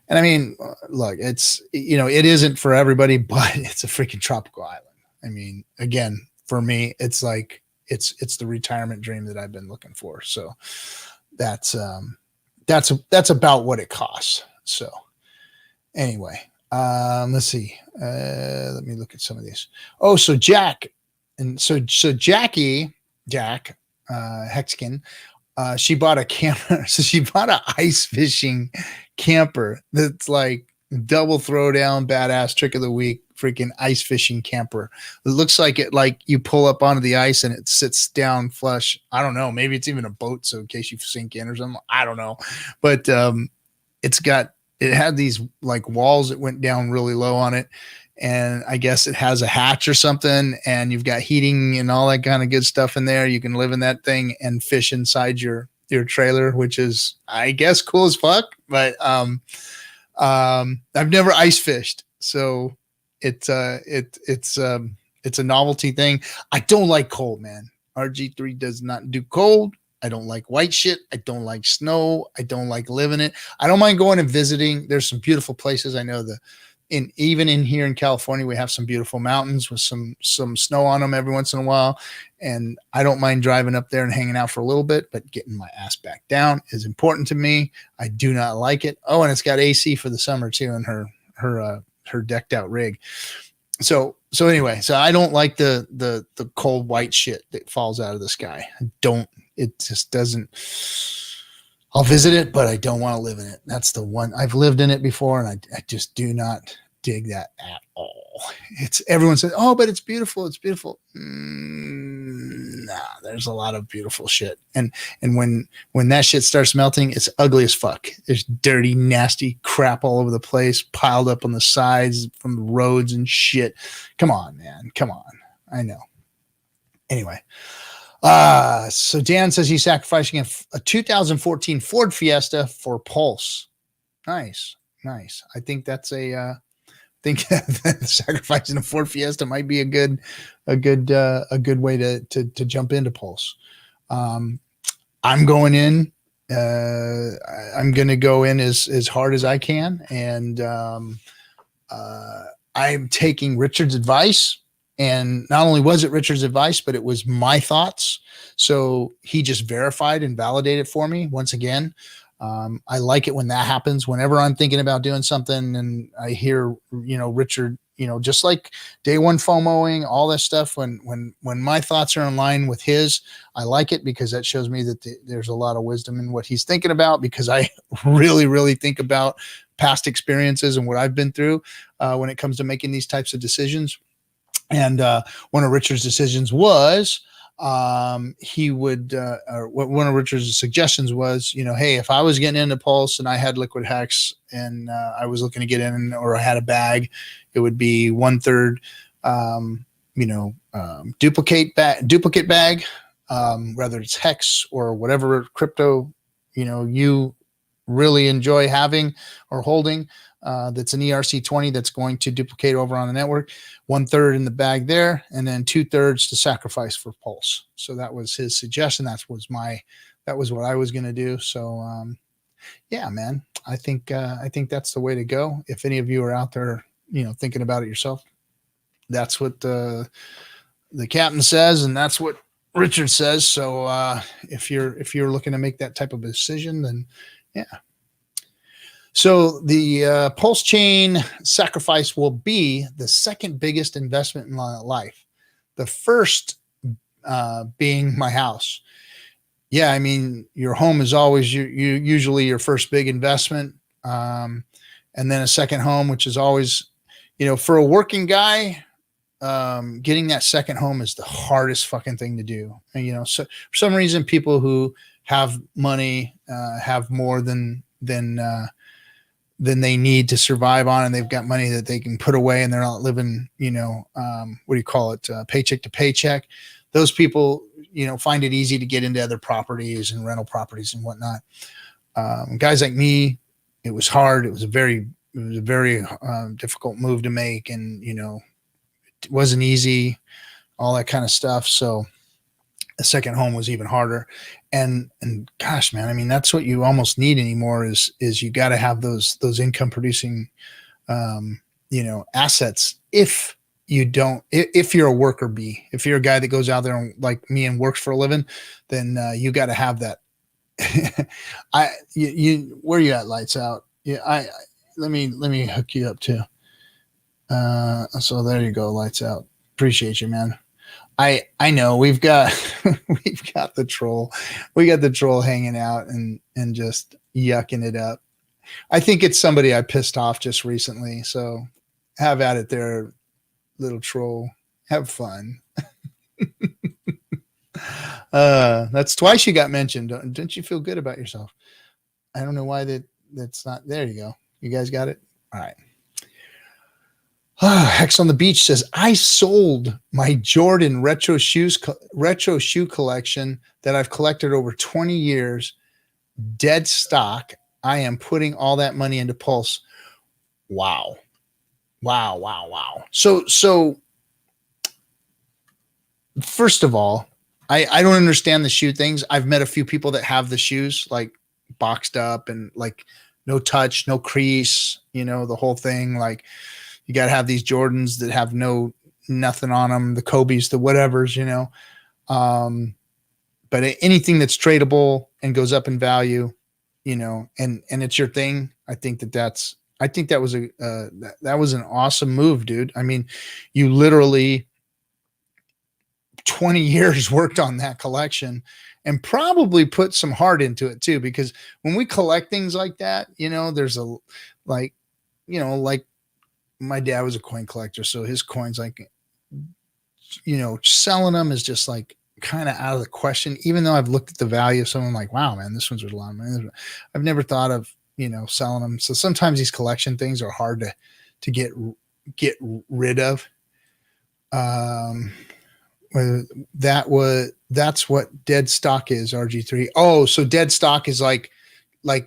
And I mean, look, it's, it isn't for everybody, but it's a freaking tropical island. I mean, again, for me, it's like, it's the retirement dream that I've been looking for. So that's about what it costs. So anyway, let's see. Let me look at some of these. Oh, so Jack Hexkin, she bought a camper. So she bought an ice fishing camper that's like double throwdown, badass trick of the week, freaking ice fishing camper. It looks like you pull up onto the ice and it sits down flush. I don't know. Maybe it's even a boat, so in case you sink in or something. I don't know. But it had these like walls that went down really low on it. And I guess it has a hatch or something, and you've got heating and all that kind of good stuff in there. You can live in that thing and fish inside your trailer, which is, I guess, cool as fuck. But I've never ice fished, so it's a novelty thing. I don't like cold, man. RG3 does not do cold. I don't like white shit. I don't like snow. I don't like living it. I don't mind going and visiting. There's some beautiful places. I know the even in here in California, we have some beautiful mountains with some snow on them every once in a while. And I don't mind driving up there and hanging out for a little bit, but getting my ass back down is important to me. I do not like it. Oh, and it's got AC for the summer too in her decked out rig. So anyway, so I don't like the cold white shit that falls out of the sky. It just doesn't. I'll visit it, but I don't want to live in it. That's the one. I've lived in it before, and I just do not dig that at all. Everyone says, oh, but it's beautiful. It's beautiful. Nah, there's a lot of beautiful shit. And when that shit starts melting, it's ugly as fuck. There's dirty, nasty crap all over the place, piled up on the sides from the roads and shit. Come on, man. Come on. I know. Anyway. So Dan says he's sacrificing a 2014 Ford Fiesta for Pulse. Nice. I think that's sacrificing a Ford Fiesta might be a good way to jump into Pulse. I'm going in. I'm going to go in as hard as I can, and I'm taking Richard's advice. And not only was it Richard's advice, but it was my thoughts. So he just verified and validated for me once again. I like it when that happens. Whenever I'm thinking about doing something and I hear, Richard, just like day one FOMOing, all that stuff. When my thoughts are in line with his, I like it because that shows me that there's a lot of wisdom in what he's thinking about, because I really, really think about past experiences and what I've been through when it comes to making these types of decisions. And one of Richard's decisions was he would, or one of Richard's suggestions was, hey, if I was getting into Pulse and I had Liquid Hex and I was looking to get in, or I had a bag, it would be 1/3, duplicate bag, whether it's Hex or whatever crypto, you really enjoy having or holding. That's an ERC20 that's going to duplicate over on the network. 1/3 in the bag there, and then 2/3 to sacrifice for Pulse. So that was his suggestion. That was what I was going to do. So, yeah, man, I think that's the way to go. If any of you are out there, thinking about it yourself, that's what the captain says, and that's what Richard says. So, if you're looking to make that type of decision, then yeah. So the PulseChain sacrifice will be the second biggest investment in my life. The first being my house. Yeah, I mean, your home is always usually your first big investment, and then a second home, which is always, for a working guy, getting that second home is the hardest fucking thing to do. And, so for some reason, people who have money have more than they need to survive on, and they've got money that they can put away, and they're not living, paycheck to paycheck. Those people, find it easy to get into other properties and rental properties and whatnot. Guys like me, it was hard. It was a very difficult move to make, and it wasn't easy, all that kind of stuff. So a second home was even harder. And gosh, man, I mean, that's what you almost need anymore is you got to have those income producing, assets. If you're a worker bee, if you're a guy that goes out there and, like me, and works for a living, then you got to have that. Where you at, Lights Out? Yeah, let me hook you up too. So there you go, Lights Out. Appreciate you, man. I know we've got the troll. We got the troll hanging out and just yucking it up. I think it's somebody I pissed off just recently. So have at it there, little troll. Have fun. That's twice you got mentioned. Don't you feel good about yourself? I don't know why that's not. There you go. You guys got it? All right. Hex on the Beach says, I sold my Jordan retro shoe collection that I've collected over 20 years, dead stock. I am putting all that money into Pulse. Wow. So first of all, I don't understand the shoe things. I've met a few people that have the shoes like boxed up and like no touch, no crease, the whole thing. Like, You got to have these Jordans that have nothing on them, the Kobe's, the whatevers, but anything that's tradable and goes up in value, and it's your thing. I think that was that was an awesome move, dude. I mean, you literally 20 years worked on that collection and probably put some heart into it too, because when we collect things like that, there's like my dad was a coin collector. So his coins, selling them is just like kind of out of the question, even though I've looked at the value of someone like, wow, man, this one's worth a lot of money. I've never thought of, selling them. So sometimes these collection things are hard to get rid of. That's what dead stock is, RG3. Oh, so dead stock is like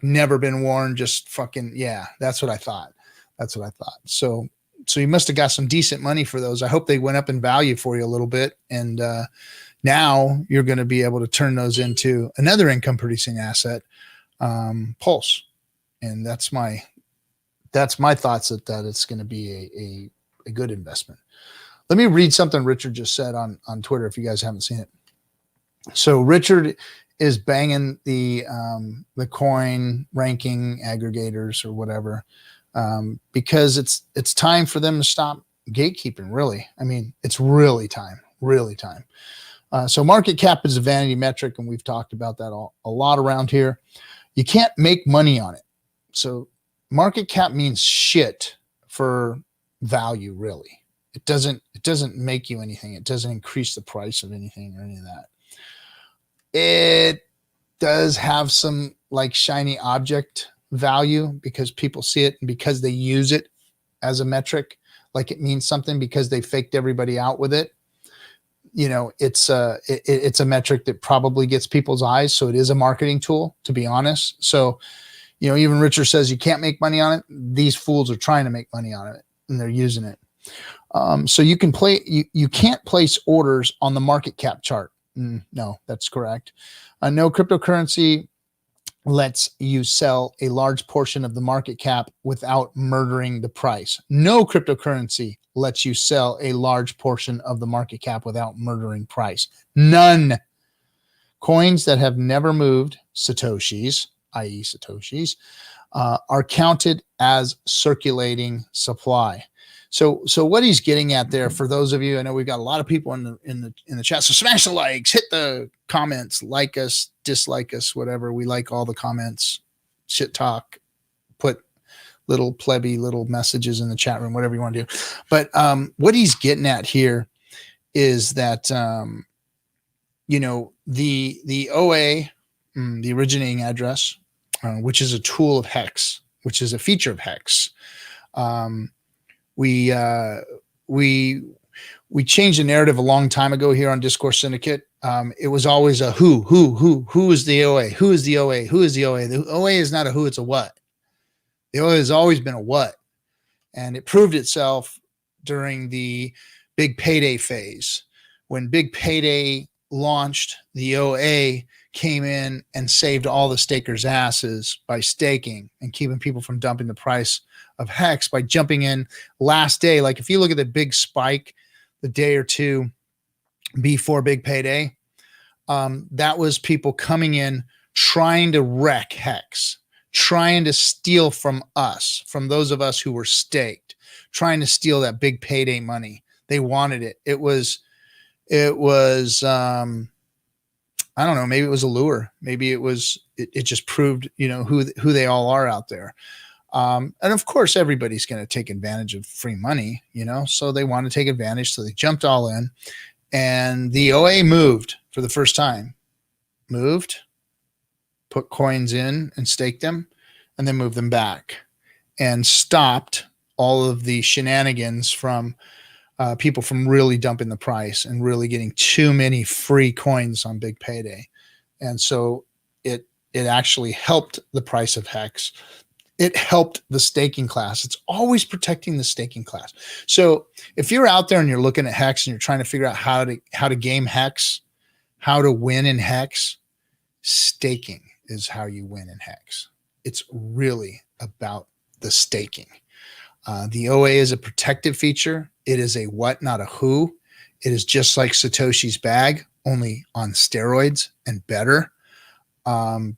never been worn, just fucking, yeah, that's what I thought. So you must have got some decent money for those. I hope they went up in value for you a little bit. And now you're going to be able to turn those into another income producing asset, Pulse. And that's my thoughts that it's going to be a good investment. Let me read something Richard just said on Twitter if you guys haven't seen it. So Richard is banging the coin ranking aggregators or whatever, because it's time for them to stop gatekeeping, really. I mean, it's really time. So market cap is a vanity metric, and we've talked about that a lot around here. You can't make money on it. So market cap means shit for value, really. It doesn't make you anything. It doesn't increase the price of anything or any of that. It does have some like shiny object value because people see it and because they use it as a metric, like it means something because they faked everybody out with it. It's a metric that probably gets people's eyes. So it is a marketing tool, to be honest. So, even Richard says you can't make money on it. These fools are trying to make money on it and they're using it. So you can't place orders on the market cap chart. No, that's correct. No cryptocurrency lets you sell a large portion of the market cap without murdering the price. No cryptocurrency lets you sell a large portion of the market cap without murdering price. None. Coins that have never moved, Satoshis, i.e. Satoshis, are counted as circulating supply. So what he's getting at there, for those of you, I know we've got a lot of people in the chat. So smash the likes, hit the comments, like us, dislike us, whatever. We like all the comments, shit talk, put little plebby little messages in the chat room, whatever you want to do. But what he's getting at here is that the OA, the originating address, which is a tool of Hex, which is a feature of Hex. We changed the narrative a long time ago here on Discourse Syndicate. It was always a who is the OA? Who is the OA? Who is the OA? The OA is not a who, it's a what. The OA has always been a what. And it proved itself during the big payday phase. When big payday launched, the OA came in and saved all the stakers' asses by staking and keeping people from dumping the price of Hex by jumping in last day. Like if you look at the big spike the day or two before big payday, that was people coming in trying to wreck Hex, trying to steal from us, from those of us who were staked, trying to steal that big payday money. They wanted it. It was I don't know, maybe it was a lure. Maybe it just proved, who they all are out there. And of course, everybody's going to take advantage of free money, so they want to take advantage. So they jumped all in, and the OA moved for the first time, put coins in and staked them, and then moved them back and stopped all of the shenanigans from people from really dumping the price and really getting too many free coins on big payday. And so it actually helped the price of Hex. It helped the staking class. It's always protecting the staking class. So if you're out there and you're looking at Hex and you're trying to figure out how to game Hex, how to win in Hex, staking is how you win in Hex. It's really about the staking. The OA is a protective feature. It is a what, not a who. It is just like Satoshi's bag, only on steroids and better,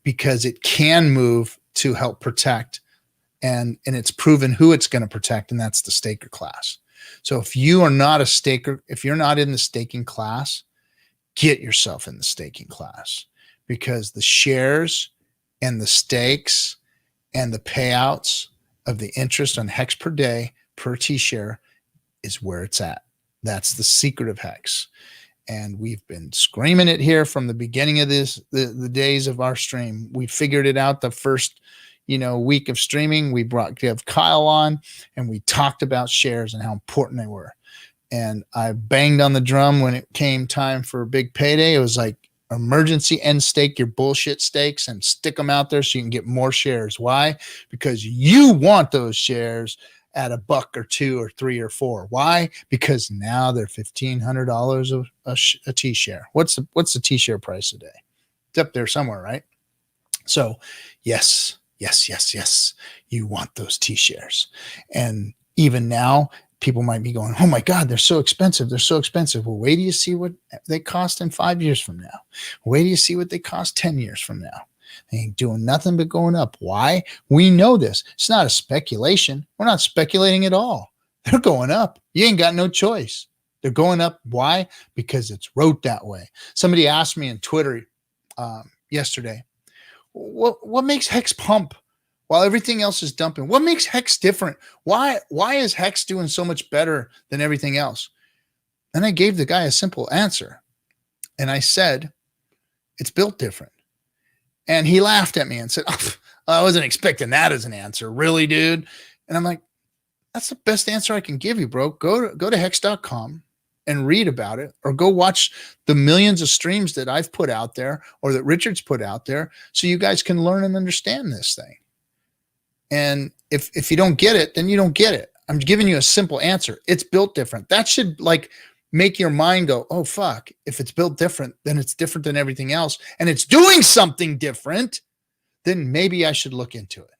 because it can move to help protect, and it's proven who it's going to protect, and that's the staker class. So if you are not a staker, if you're not in the staking class, get yourself in the staking class, because the shares and the stakes and the payouts of the interest on Hex per day per T-share is where it's at. That's the secret of Hex. And we've been screaming it here from the beginning of this, the days of our stream. We figured it out the first, week of streaming. We have Kyle on, and we talked about shares and how important they were. And I banged on the drum when it came time for a big payday. It was like, emergency end stake your bullshit stakes and stick them out there so you can get more shares. Why? Because you want those shares at $1 or $2 or $3 or $4. Why? Because now they're $1,500 a T-share. What's the T-share price today? It's up there somewhere, right? So yes, you want those T-shares. And even now, people might be going, oh my God, they're so expensive. They're so expensive. Well, wait till you see what they cost in 5 years from now. Wait till you see what they cost 10 years from now. They ain't doing nothing but going up. Why? We know this. It's not a speculation. We're not speculating at all. They're going up. You ain't got no choice. They're going up. Why? Because it's wrote that way. Somebody asked me in Twitter yesterday, what makes Hex pump while everything else is dumping? What makes Hex different? Why is Hex doing so much better than everything else? And I gave the guy a simple answer. And I said, it's built different. And he laughed at me and said, oh, I wasn't expecting that as an answer. Really, dude? And I'm like, that's the best answer I can give you, bro. Go to hex.com and read about it, or go watch the millions of streams that I've put out there or that Richard's put out there so you guys can learn and understand this thing. And if you don't get it, then you don't get it. I'm giving you a simple answer. It's built different. That should make your mind go, oh, fuck. If it's built different, then it's different than everything else. And it's doing something different, then maybe I should look into it.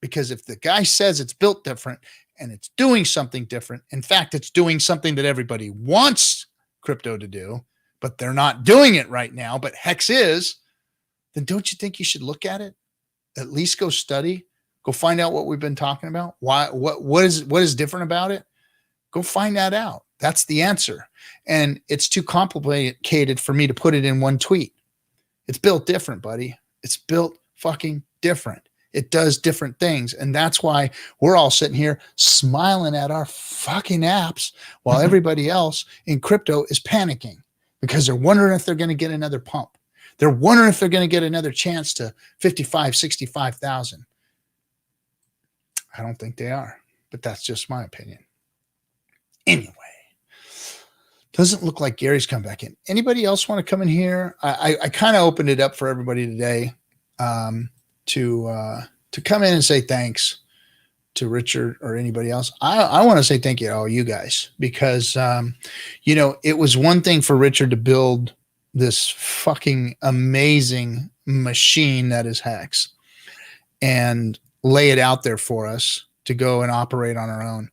Because if the guy says it's built different and it's doing something different, in fact, it's doing something that everybody wants crypto to do, but they're not doing it right now, but Hex is, then don't you think you should look at it? At least go study, go find out what we've been talking about. What is different about it? Go find that out. That's the answer. And it's too complicated for me to put it in one tweet. It's built different, buddy. It's built fucking different. It does different things. And that's why we're all sitting here smiling at our fucking apps while everybody else in crypto is panicking because they're wondering if they're going to get another pump. They're wondering if they're going to get another chance to 55, 65,000. I don't think they are, but that's just my opinion. Anyway, doesn't look like Gary's come back in. Anybody else want to come in here? I kind of opened it up for everybody today to come in and say thanks to Richard or anybody else. I want to say thank you to all you guys because, it was one thing for Richard to build this fucking amazing machine that is Hex and lay it out there for us to go and operate on our own.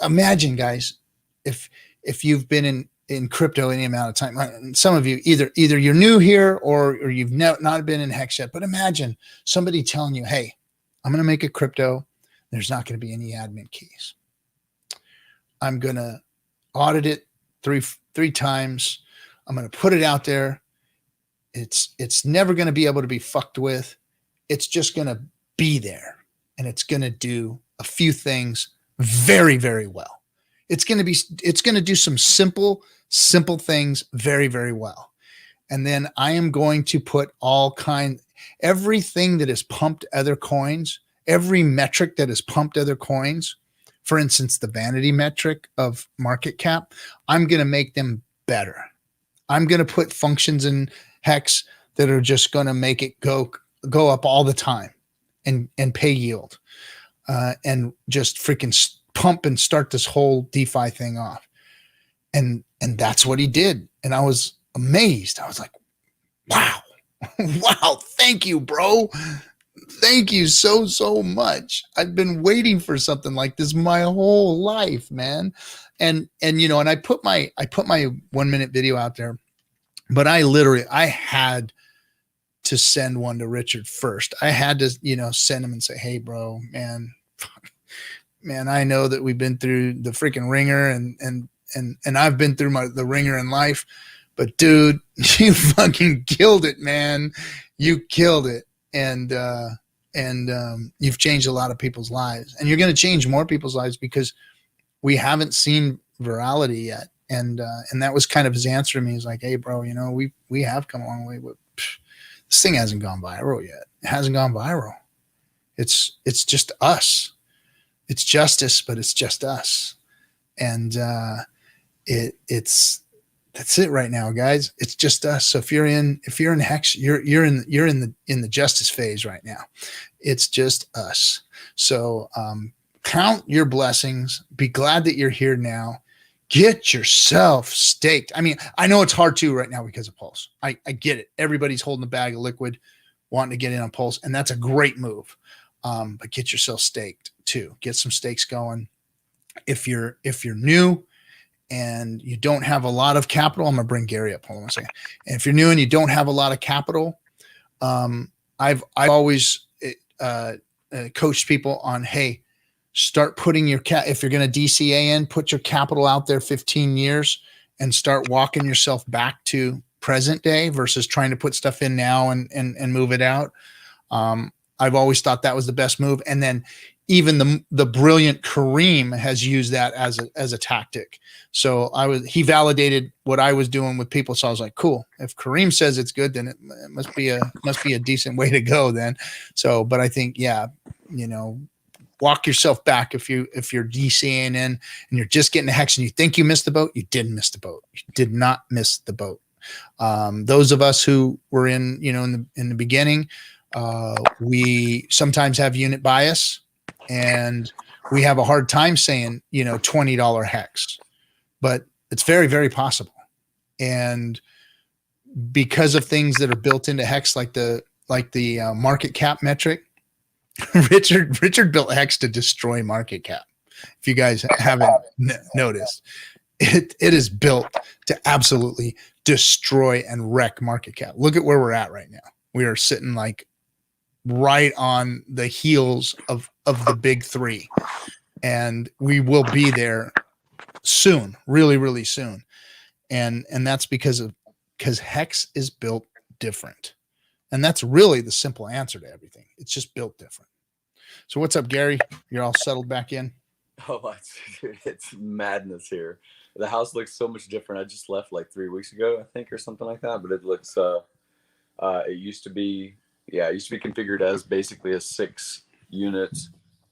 Imagine, guys, if you've been in crypto any amount of time, some of you either you're new here or you've not been in Hex yet, but imagine somebody telling you, hey, I'm going to make a crypto. There's not going to be any admin keys. I'm going to audit it three times. I'm going to put it out there. It's never going to be able to be fucked with. It's just going to be there, and it's going to do a few things very, very well. It's going to do some simple things very, very well. And then I am going to put everything that is pumped other coins, every metric that is pumped other coins, for instance, the vanity metric of market cap, I'm going to make them better. I'm going to put functions in Hex that are just going to make it go up all the time and pay yield and just freaking pump and start this whole DeFi thing off. And that's what he did. And I was amazed. I was like, wow, wow, thank you, bro. Thank you so much. I've been waiting for something like this my whole life, man. And you know, and I put my 1-minute video out there, but I had to send one to Richard first. I had to, you know, send him and say, "Hey, bro, man, I know that we've been through the freaking ringer, and I've been through the ringer in life, but dude, you fucking killed it, man. You killed it, and you've changed a lot of people's lives, and you're going to change more people's lives because we haven't seen virality yet." And that was kind of his answer to me. He's like, "Hey, bro, you know, we have come a long way, but this thing hasn't gone viral yet. It hasn't gone viral. It's just us. It's justice, but it's just us." And it's that's it right now, guys. It's just us. So if you're in Hex, you're in the justice phase right now. It's just us. So count your blessings. Be glad that you're here now. Get yourself staked. I mean, I know it's hard too right now because of Pulse. I get it. Everybody's holding a bag of liquid, wanting to get in on Pulse, and that's a great move. But get yourself staked too. Get some stakes going. If you're new and you don't have a lot of capital, I'm gonna bring Gary up. Hold on a second. And if you're new and you don't have a lot of capital, I've always coached people on, hey, start putting your if you're going to DCA in, put your capital out there 15 years and start walking yourself back to present day versus trying to put stuff in now and move it out. I've always thought that was the best move. And then even the brilliant Kareem has used that as a tactic. So he validated what I was doing with people. So I was like, cool. If Kareem says it's good, then it must be a decent way to go then. So, but I think, yeah, you know, walk yourself back if you're DCing in and you're just getting a Hex and you think you missed the boat. You didn't miss the boat. You did not miss the boat. Those of us who were in the beginning, we sometimes have unit bias and we have a hard time saying, $20 Hex, but it's very, very possible. And because of things that are built into Hex, like the market cap metric, Richard built Hex to destroy market cap. If you guys haven't noticed, it is built to absolutely destroy and wreck market cap. Look at where we're at right now. We are sitting like right on the heels of the big three, and we will be there soon, really, really soon. And that's because Hex is built different. And that's really the simple answer to everything. It's just built different. So what's up, Gary? You're all settled back in? Oh, it's madness here. The house looks so much different. I just left like 3 weeks ago, I think, or something like that. But it looks, it used to be configured as basically a 6-unit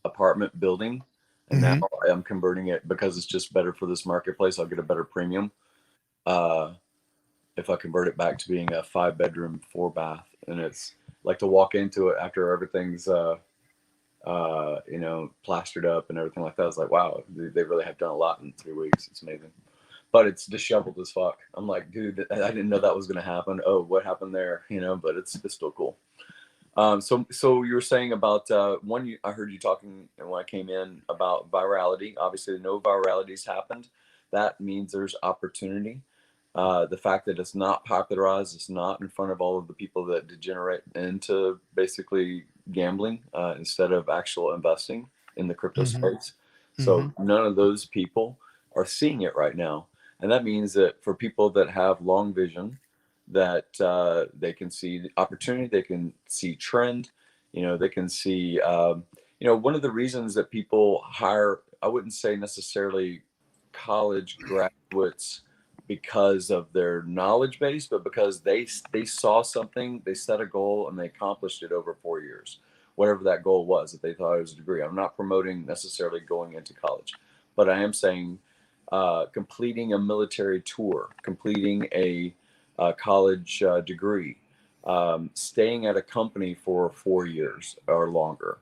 apartment building. And now I'm converting it because it's just better for this marketplace. I'll get a better premium if I convert it back to being a 5-bedroom, 4-bath. And it's like to walk into it after everything's plastered up and everything like that. It's like, wow, they really have done a lot in 3 weeks. It's amazing, but it's disheveled as fuck. I'm like, dude, I didn't know that was going to happen. Oh, what happened there? But it's still cool. So you were saying about I heard you talking when I came in about virality. Obviously, no virality's happened. That means there's opportunity. The fact that it's not popularized, it's not in front of all of the people that degenerate into basically gambling instead of actual investing in the crypto space. So none of those people are seeing it right now. And that means that for people that have long vision, that they can see the opportunity, they can see trend, they can see, one of the reasons that people hire, I wouldn't say necessarily college graduates because of their knowledge base, but because they saw something, they set a goal and they accomplished it over 4 years, whatever that goal was, that they thought it was a degree. I'm not promoting necessarily going into college, but I am saying completing a military tour, completing a college degree, staying at a company for 4 years or longer.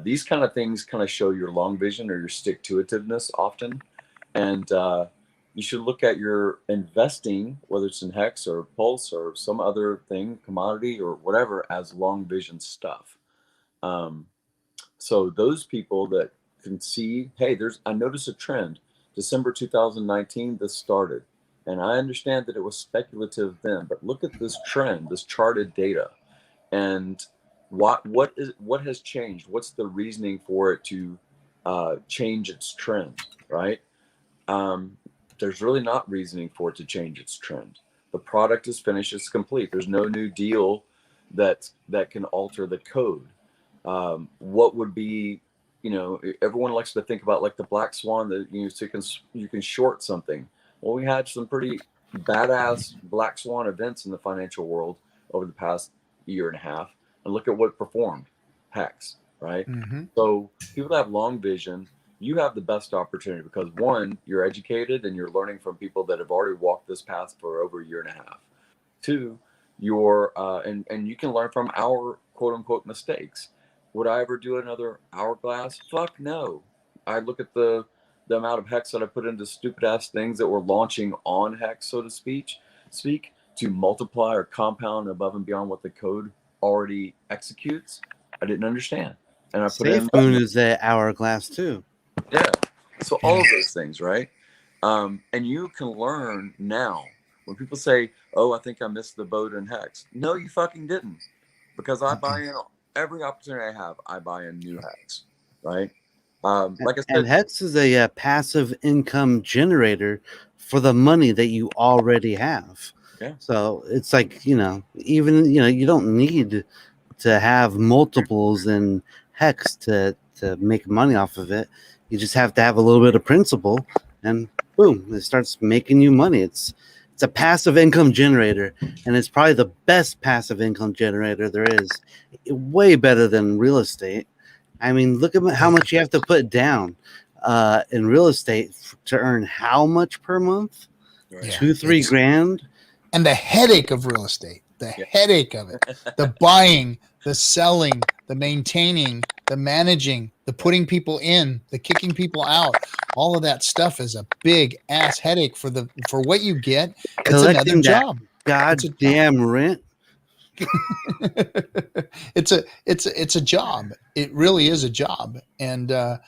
These kind of things kind of show your long vision or your stick-to-itiveness often. And you should look at your investing, whether it's in Hex or Pulse or some other thing, commodity or whatever, as long vision stuff. So those people that can see, hey, I noticed a trend. December 2019, this started. And I understand that it was speculative then, but look at this trend, this charted data. And what has changed? What's the reasoning for it to change its trend, right? There's really not reasoning for it to change its trend. The product is finished, it's complete. There's no new deal that can alter the code. What would be, everyone likes to think about like the black swan that so you can short something. Well, we had some pretty badass black swan events in the financial world over the past year and a half, and look at what performed. Hex, right? Mm-hmm. So people that have long vision, you have the best opportunity because one, you're educated and you're learning from people that have already walked this path for over a year and a half. Two, you're and you can learn from our quote unquote mistakes. Would I ever do another hourglass? Fuck no. I look at the amount of hex that I put into stupid ass things that were launching on hex, so to speak, to multiply or compound above and beyond what the code already executes. I didn't understand. And I put Safe in Moon is a hourglass too. yeah. So all of those things, right? And you can learn now. When people say, "Oh, I think I missed the boat in hex," no, you fucking didn't, because I buy in every opportunity I have. I buy in new hex, right? Like I said, And hex is a passive income generator for the money that you already have. Yeah. So it's like, even you don't need to have multiples in hex to make money off of it. You just have to have a little bit of principal, and boom, it starts making you money. It's a passive income generator, and it's probably the best passive income generator there is. Way better than real estate. I mean, look at how much you have to put down in real estate to earn how much per month? right. Yeah. 2-3 grand. And the headache of real estate, headache of it, the buying, the selling, the maintaining, the managing, the putting people in, the kicking people out, all of that stuff is a big ass headache for what you get. It's another job. Goddamn rent. It's a job. It really is a job. And I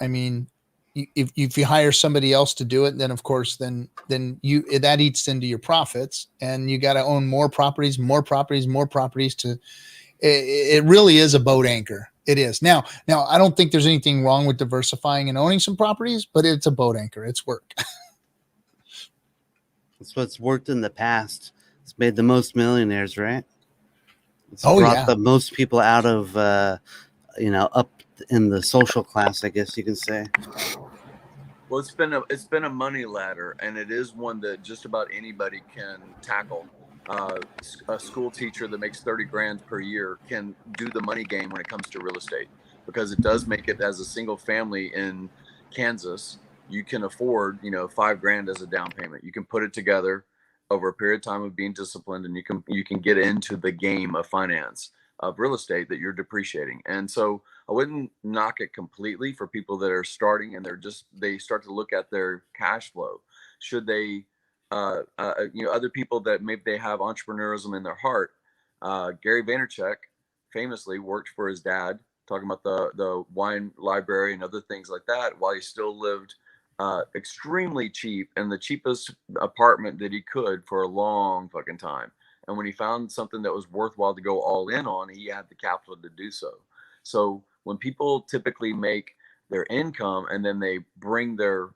mean, if you hire somebody else to do it, then of course, then that eats into your profits, and you got to own more properties to, it really is a boat anchor. It is. Now, I don't think there's anything wrong with diversifying and owning some properties, but it's a boat anchor. It's work. That's what's worked in the past. It's made the most millionaires, right? It's brought the most people out of, up in the social class, I guess you can say. Well, it's been a money ladder, and it is one that just about anybody can tackle. A school teacher that makes 30 grand per year can do the money game when it comes to real estate, because it does make it, as a single family in Kansas, you can afford, $5 grand as a down payment. You can put it together over a period of time of being disciplined, and you can get into the game of finance, of real estate, that you're depreciating. And so I wouldn't knock it completely for people that are starting and they start to look at their cash flow. Should they, other people that maybe they have entrepreneurism in their heart. Gary Vaynerchuk famously worked for his dad, talking about the wine library and other things like that, while he still lived extremely cheap in the cheapest apartment that he could for a long fucking time. And when he found something that was worthwhile to go all in on, he had the capital to do so. So when people typically make their income and then they bring their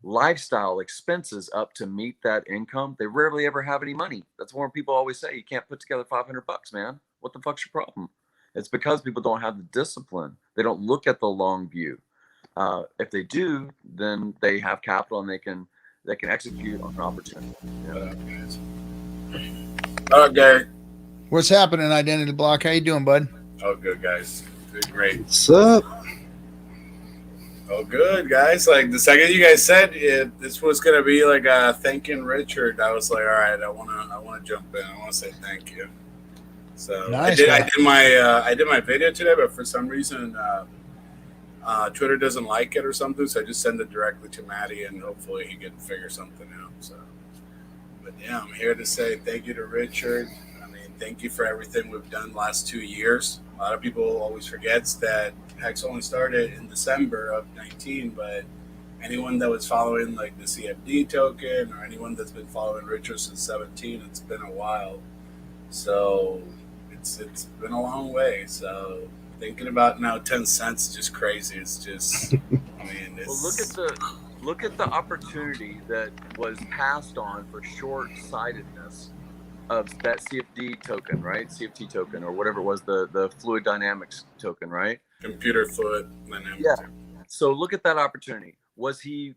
lifestyle expenses up to meet that income, they rarely ever have any money. That's why people always say, you can't put together $500, man. What the fuck's your problem? It's because people don't have the discipline. They don't look at the long view. If they do, then they have capital and they can execute on an opportunity. Oh, Gary. What's happening, Identity Block? How you doing, bud? Oh, good, guys. Doing great. What's up? Oh, good, guys. Like the second you guys said this was gonna be like a thanking Richard, I was like, all right, I wanna jump in. I wanna say thank you. So nice, I did my video today, but for some reason Twitter doesn't like it or something, so I just send it directly to Maddie, and hopefully he can figure something out. So, but yeah, I'm here to say thank you to Richard. I mean, thank you for everything we've done the last 2 years. A lot of people always forgets that Hex only started in December of 19, but anyone that was following like the CFD token or anyone that's been following Richard since 17, it's been a while. So it's been a long way. So thinking about now 10 cents is just crazy. It's just, I mean, it's... Well, look at the opportunity that was passed on for short-sightedness of that CFD token, right? CFT token or whatever it was, the fluid dynamics token, right? Computer fluid dynamics. Yeah. So look at that opportunity. Was he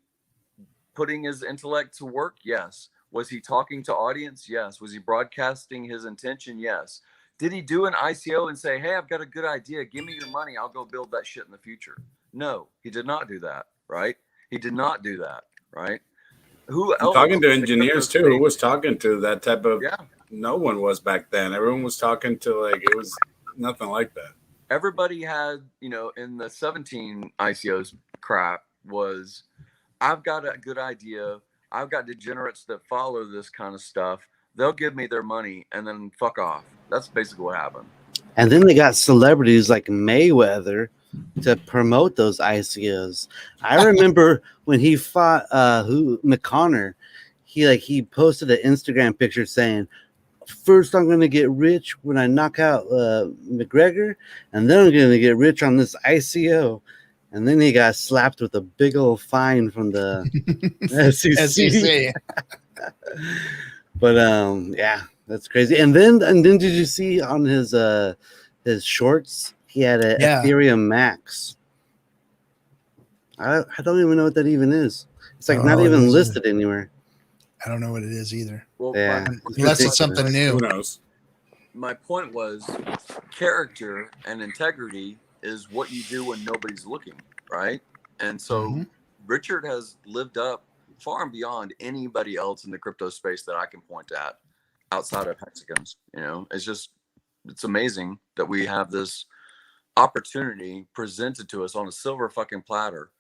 putting his intellect to work? Yes. Was he talking to audience? Yes. Was he broadcasting his intention? Yes. Did he do an ICO and say, hey, I've got a good idea. Give me your money. I'll go build that shit in the future. No, he did not do that, right? He did not do that, right? Who else? Talking to engineers too. Who was talking to that type of? Yeah. No one was back then. Everyone was talking to like it was nothing like that. Everybody had, in the 17 ICOs crap was, I've got a good idea. I've got degenerates that follow this kind of stuff. They'll give me their money and then fuck off. That's basically what happened. And then they got celebrities like Mayweather to promote those ICOs. I remember when he fought McConnor, he posted an Instagram picture saying, first I'm gonna get rich when I knock out McGregor, and then I'm gonna get rich on this ICO. And then he got slapped with a big old fine from the SEC. But yeah, that's crazy. And then did you see on his shorts he had a Ethereum Max? I don't even know what that even is. It's like not even listed anywhere. I don't know what it is either. Well, yeah, unless it's something new. Who knows? My point was character and integrity is what you do when nobody's looking, right? And so Richard has lived up far and beyond anybody else in the crypto space that I can point at outside of Hexagons. It's amazing that we have this opportunity presented to us on a silver fucking platter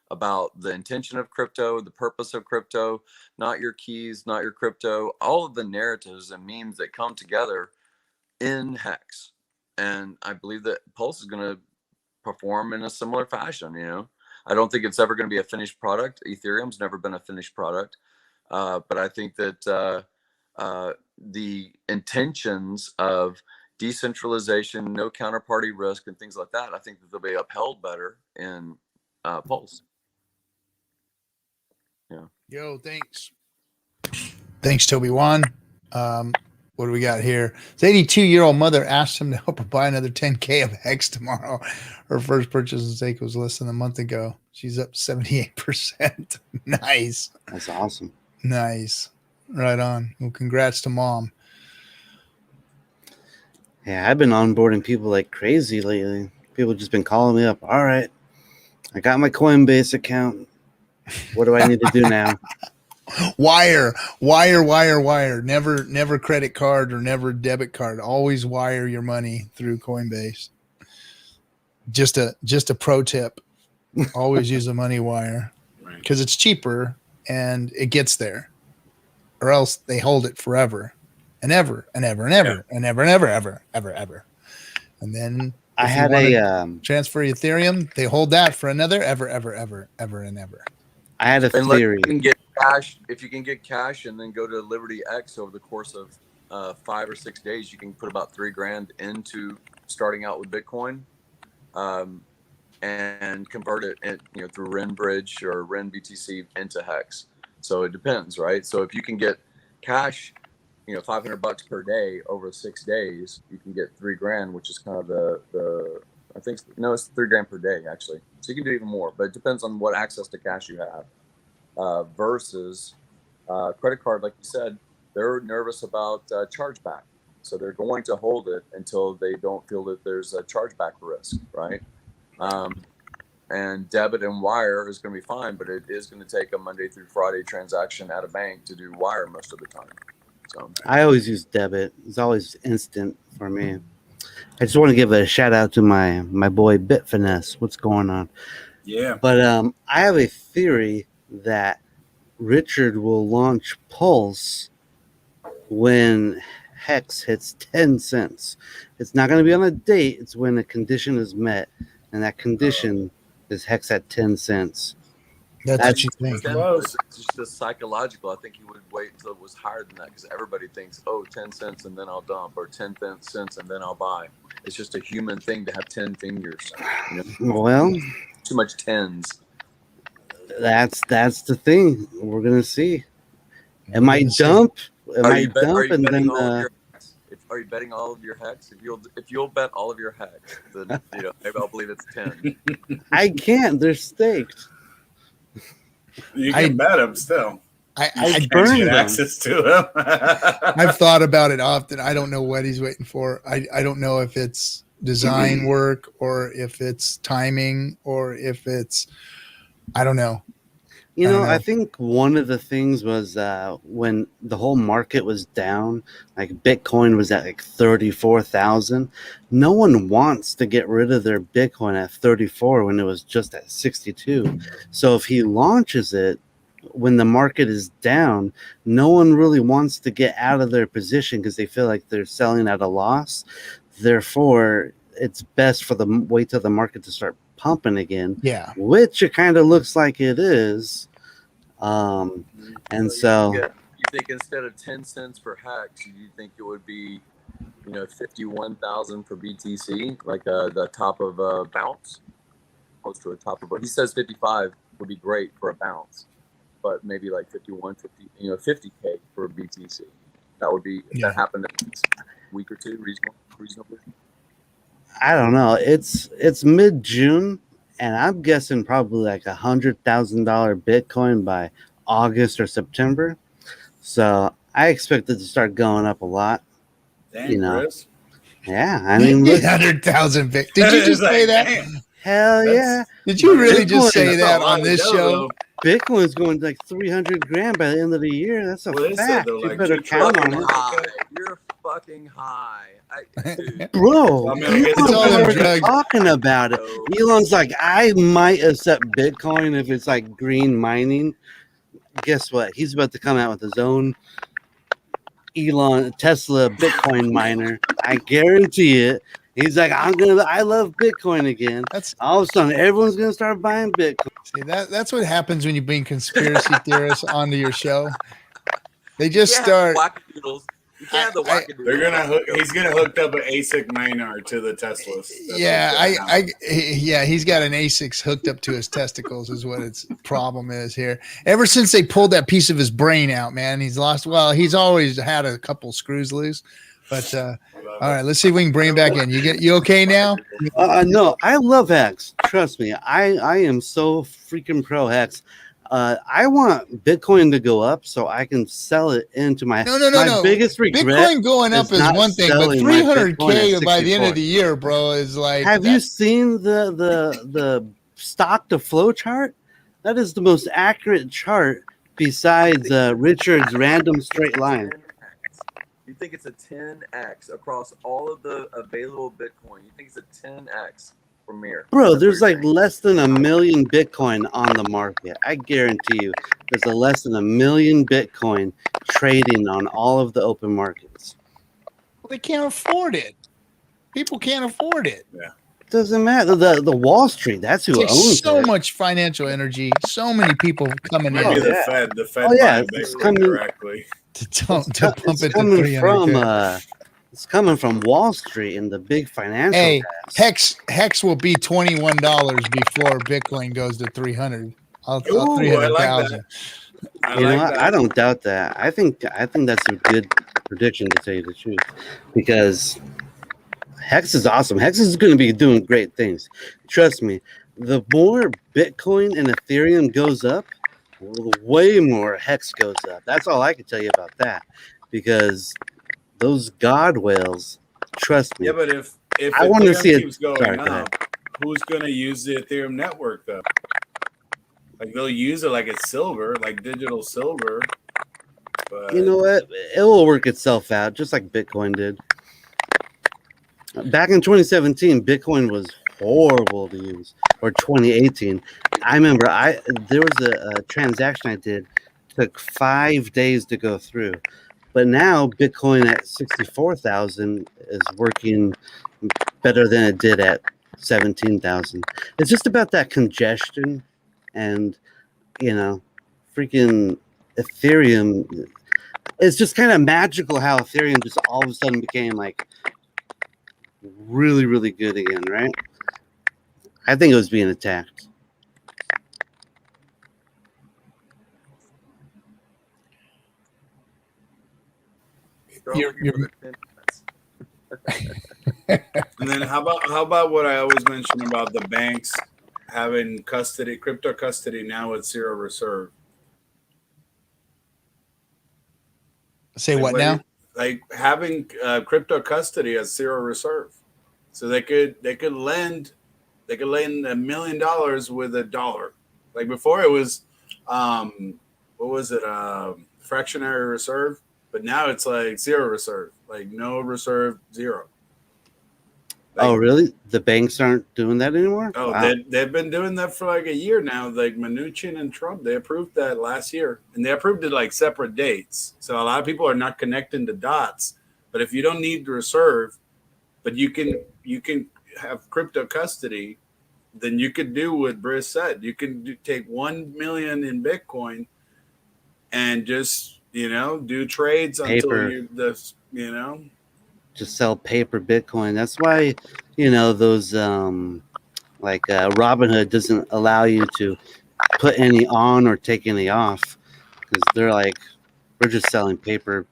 about the intention of crypto, the purpose of crypto, not your keys, not your crypto, all of the narratives and memes that come together in Hex. And I believe that Pulse is going to perform in a similar fashion. I don't think it's ever going to be a finished product. Ethereum's never been a finished product. But I think that the intentions of decentralization, no counterparty risk, and things like that, I think that they'll be upheld better in Pulse. Yeah. Yo, thanks. Thanks, Toby Wan. What do we got here? His 82-year-old mother asked him to help her buy another 10K of Hex tomorrow. Her first purchase mistake was less than a month ago. She's up 78%. Nice. That's awesome. Nice. Right on. Well, congrats to mom. Yeah, I've been onboarding people like crazy lately. People just been calling me up. All right, I got my Coinbase account. What do I need to do now? Wire. Never credit card or never debit card. Always wire your money through Coinbase. Just a pro tip. Always use a money wire because it's cheaper and it gets there, or else they hold it forever and ever and ever and ever and ever and ever. And then I had a transfer Ethereum. They hold that for another ever and ever. I had a theory. If you can get cash and then go to Liberty X over the course of 5 or 6 days, you can put about $3,000 into starting out with Bitcoin, and convert it through RenBridge or RenBTC into Hex. So it depends, right? So if you can get cash, $500 per day over 6 days, you can get $3,000, which is kind of the I think it's $3,000 per day actually. So you can do even more, but it depends on what access to cash you have. Versus credit card, like you said, they're nervous about chargeback, so they're going to hold it until they don't feel that there's a chargeback risk, right? And debit and wire is going to be fine, but it is going to take a Monday through Friday transaction at a bank to do wire most of the time. So I always use debit. It's always instant for me. I just want to give a shout out to my boy Bitfinesse. What's going on? Yeah. But I have a theory that Richard will launch Pulse when Hex hits 10 cents. It's not going to be on a date. It's when a condition is met, and that condition is Hex at 10 cents. That's what you think. It's just the psychological. I think he would wait until it was higher than that because everybody thinks, 10 cents and then I'll dump, or 10 cents and then I'll buy. It's just a human thing to have 10 fingers. You know? Well, too much tens. That's the thing. We're gonna see. It might dump. It might dump, and then. Are you betting all of your hex? If you'll bet all of your hex, then maybe I'll believe it's 10. I can't. They're staked. You can bet them still. I burn them. Access to them. I've thought about it often. I don't know what he's waiting for. I don't know if it's design work or if it's timing or if it's, I don't know. I think one of the things was when the whole market was down, like Bitcoin was at like 34,000. No one wants to get rid of their Bitcoin at 34 when it was just at 62. So if he launches it when the market is down, no one really wants to get out of their position because they feel like they're selling at a loss. Therefore, it's best for them wait till the market to start pumping again. Yeah, which it kind of looks like it is. And so you think instead of 10 cents per hex, you think it would be 51,000 for BTC, like the top of a bounce, close to a top of. He says 55 would be great for a bounce, but maybe like 51, 50, 50K for BTC. That would be if that happened in a week or two, reasonably. I don't know. It's mid-June, and I'm guessing probably like $100,000 Bitcoin by August or September. So I expect it to start going up a lot. Damn, Chris. Yeah, I mean, 100,000 Bitcoin. Did you just say that? Damn. Hell yeah! Did you really just say That's that a lot on of this dough, show? though. Bitcoin's going to like 300 grand by the end of the year. That's a What is it, fact. though? You Like better two count on trillion? it. You're fucking high. Dude. Bro, I mean, I guess it's all them Elon's drugs. talking about it. Elon's like, I might accept Bitcoin if it's like green mining. Guess what? He's about to come out with his own Tesla Bitcoin miner. I guarantee it. He's like, I love Bitcoin again. That's All of a sudden, everyone's gonna start buying Bitcoin. see, that's what happens when you bring conspiracy theorists onto your show. They just start. Wackadoodles. You can't have the wackadoodles. They're gonna he's gonna hook up an ASIC miner to the Teslas. Yeah, he's got an ASICs hooked up to his testicles is what its problem is here. Ever since they pulled that piece of his brain out, man, he's lost. Well, he's always had a couple screws loose, but all right, let's see if we can bring him back in. You okay now? No, I love Hex. Trust me, I am so freaking pro Hex. I want Bitcoin to go up so I can sell it into my No. biggest regret. Bitcoin going up is not one thing, but selling my Bitcoin $300K at by the end of 64. the year, bro, is like. Have you seen the stock to flow chart? That is the most accurate chart besides Richard's random straight line. You think it's a 10x across all of the available Bitcoin? You think it's a 10x from here? Bro, there's like less than 1 million Bitcoin on the market. I guarantee you there's less than 1 million Bitcoin trading on all of the open markets. Well, they can't afford it. People can't afford it. Yeah. Doesn't matter. The Wall Street, that's who Takes owns so it. much financial energy, so many people coming Maybe in the Fed. The Fed Oh, yeah, buying it's Bitcoin coming- directly. to pump it to coming 300K. it's coming from Wall Street and the big financial Hey, guys. Hex will be $21 before Bitcoin goes to 300. I'll Ooh, I like 300,000. I You know like what? that. I don't doubt that. I think that's a good prediction, to tell you the truth, because Hex is awesome. Hex is going to be doing great things. Trust me. The more Bitcoin and Ethereum goes up, way more Hex goes up. That's all I can tell you about that, because those God whales. Trust me. Yeah, but if I want to Ethereum see it. keeps going Sorry, go ahead. up, who's going to use the Ethereum network though? Like they'll use it like it's silver, like digital silver. But You know what? It will work itself out, just like Bitcoin did. Back in 2017, Bitcoin was horrible to use, or 2018. I remember there was a transaction I did, took 5 days to go through, But now Bitcoin at 64,000 is working better than it did at 17,000. It's just about that congestion, and freaking Ethereum. It's just kind of magical how Ethereum just all of a sudden became like really, really good again, right? I think it was being attacked. You're And then how about what I always mention about the banks having custody, crypto custody now at zero reserve? say what now? Like having crypto custody at zero reserve, so they could lend $1 million with $1. Like before, it was what was it, fractionary reserve, but now it's like zero reserve, like no reserve, zero. Like, oh, really? The banks aren't doing that anymore? oh, Wow. they've been doing that for like a year now. Like Mnuchin and Trump, they approved that last year, and they approved it like separate dates. So a lot of people are not connecting the dots. But if you don't need the reserve, but you can have crypto custody, then you could do what Briss said. You can take 1 million in Bitcoin and just do trades Paper. until Just sell paper Bitcoin. That's why, those like Robinhood doesn't allow you to put any on or take any off, because they're like, we're just selling paper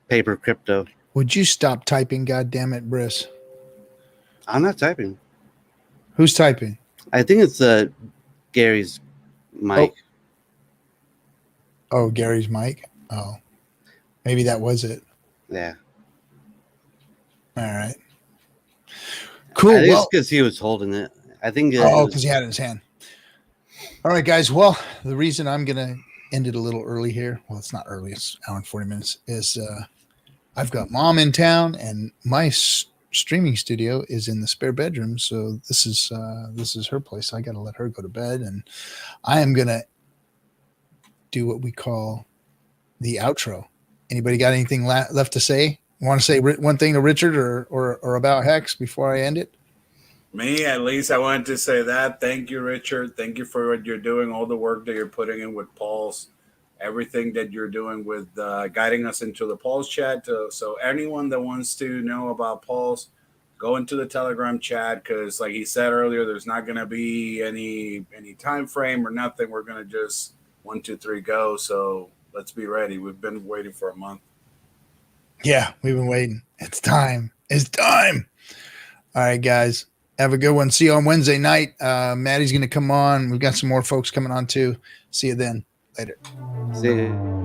crypto. Would you stop typing? God damn it, Briss. I'm not typing. Who's typing? I think it's Gary's mic. Oh, Gary's mic. Oh, maybe that was it. Yeah. All right. Cool. I think Well, it's because he was holding it. I think. because he had it in his hand. All right, guys. Well, the reason I'm gonna end it a little early here. Well, it's not early. It's an hour and 40 minutes. Is I've got mom in town, and my streaming studio is in the spare bedroom. So this is her place. I got to let her go to bed, and I am gonna do what we call the outro. Anybody got anything left to say? Want to say one thing to Richard or about Hex before I end it? Me, at least, I wanted to say that. Thank you, Richard. Thank you for what you're doing, all the work that you're putting in with Pulse, everything that you're doing with guiding us into the Pulse chat. So anyone that wants to know about Pulse, go into the Telegram chat, because like he said earlier, there's not going to be any time frame or nothing. We're going to just 1, 2, 3 go. So let's be ready. We've been waiting for a month. Yeah, we've been waiting. It's time. It's time. All right, guys. Have a good one. See you on Wednesday night. Maddie's going to come on. We've got some more folks coming on too. See you then. Later. See you.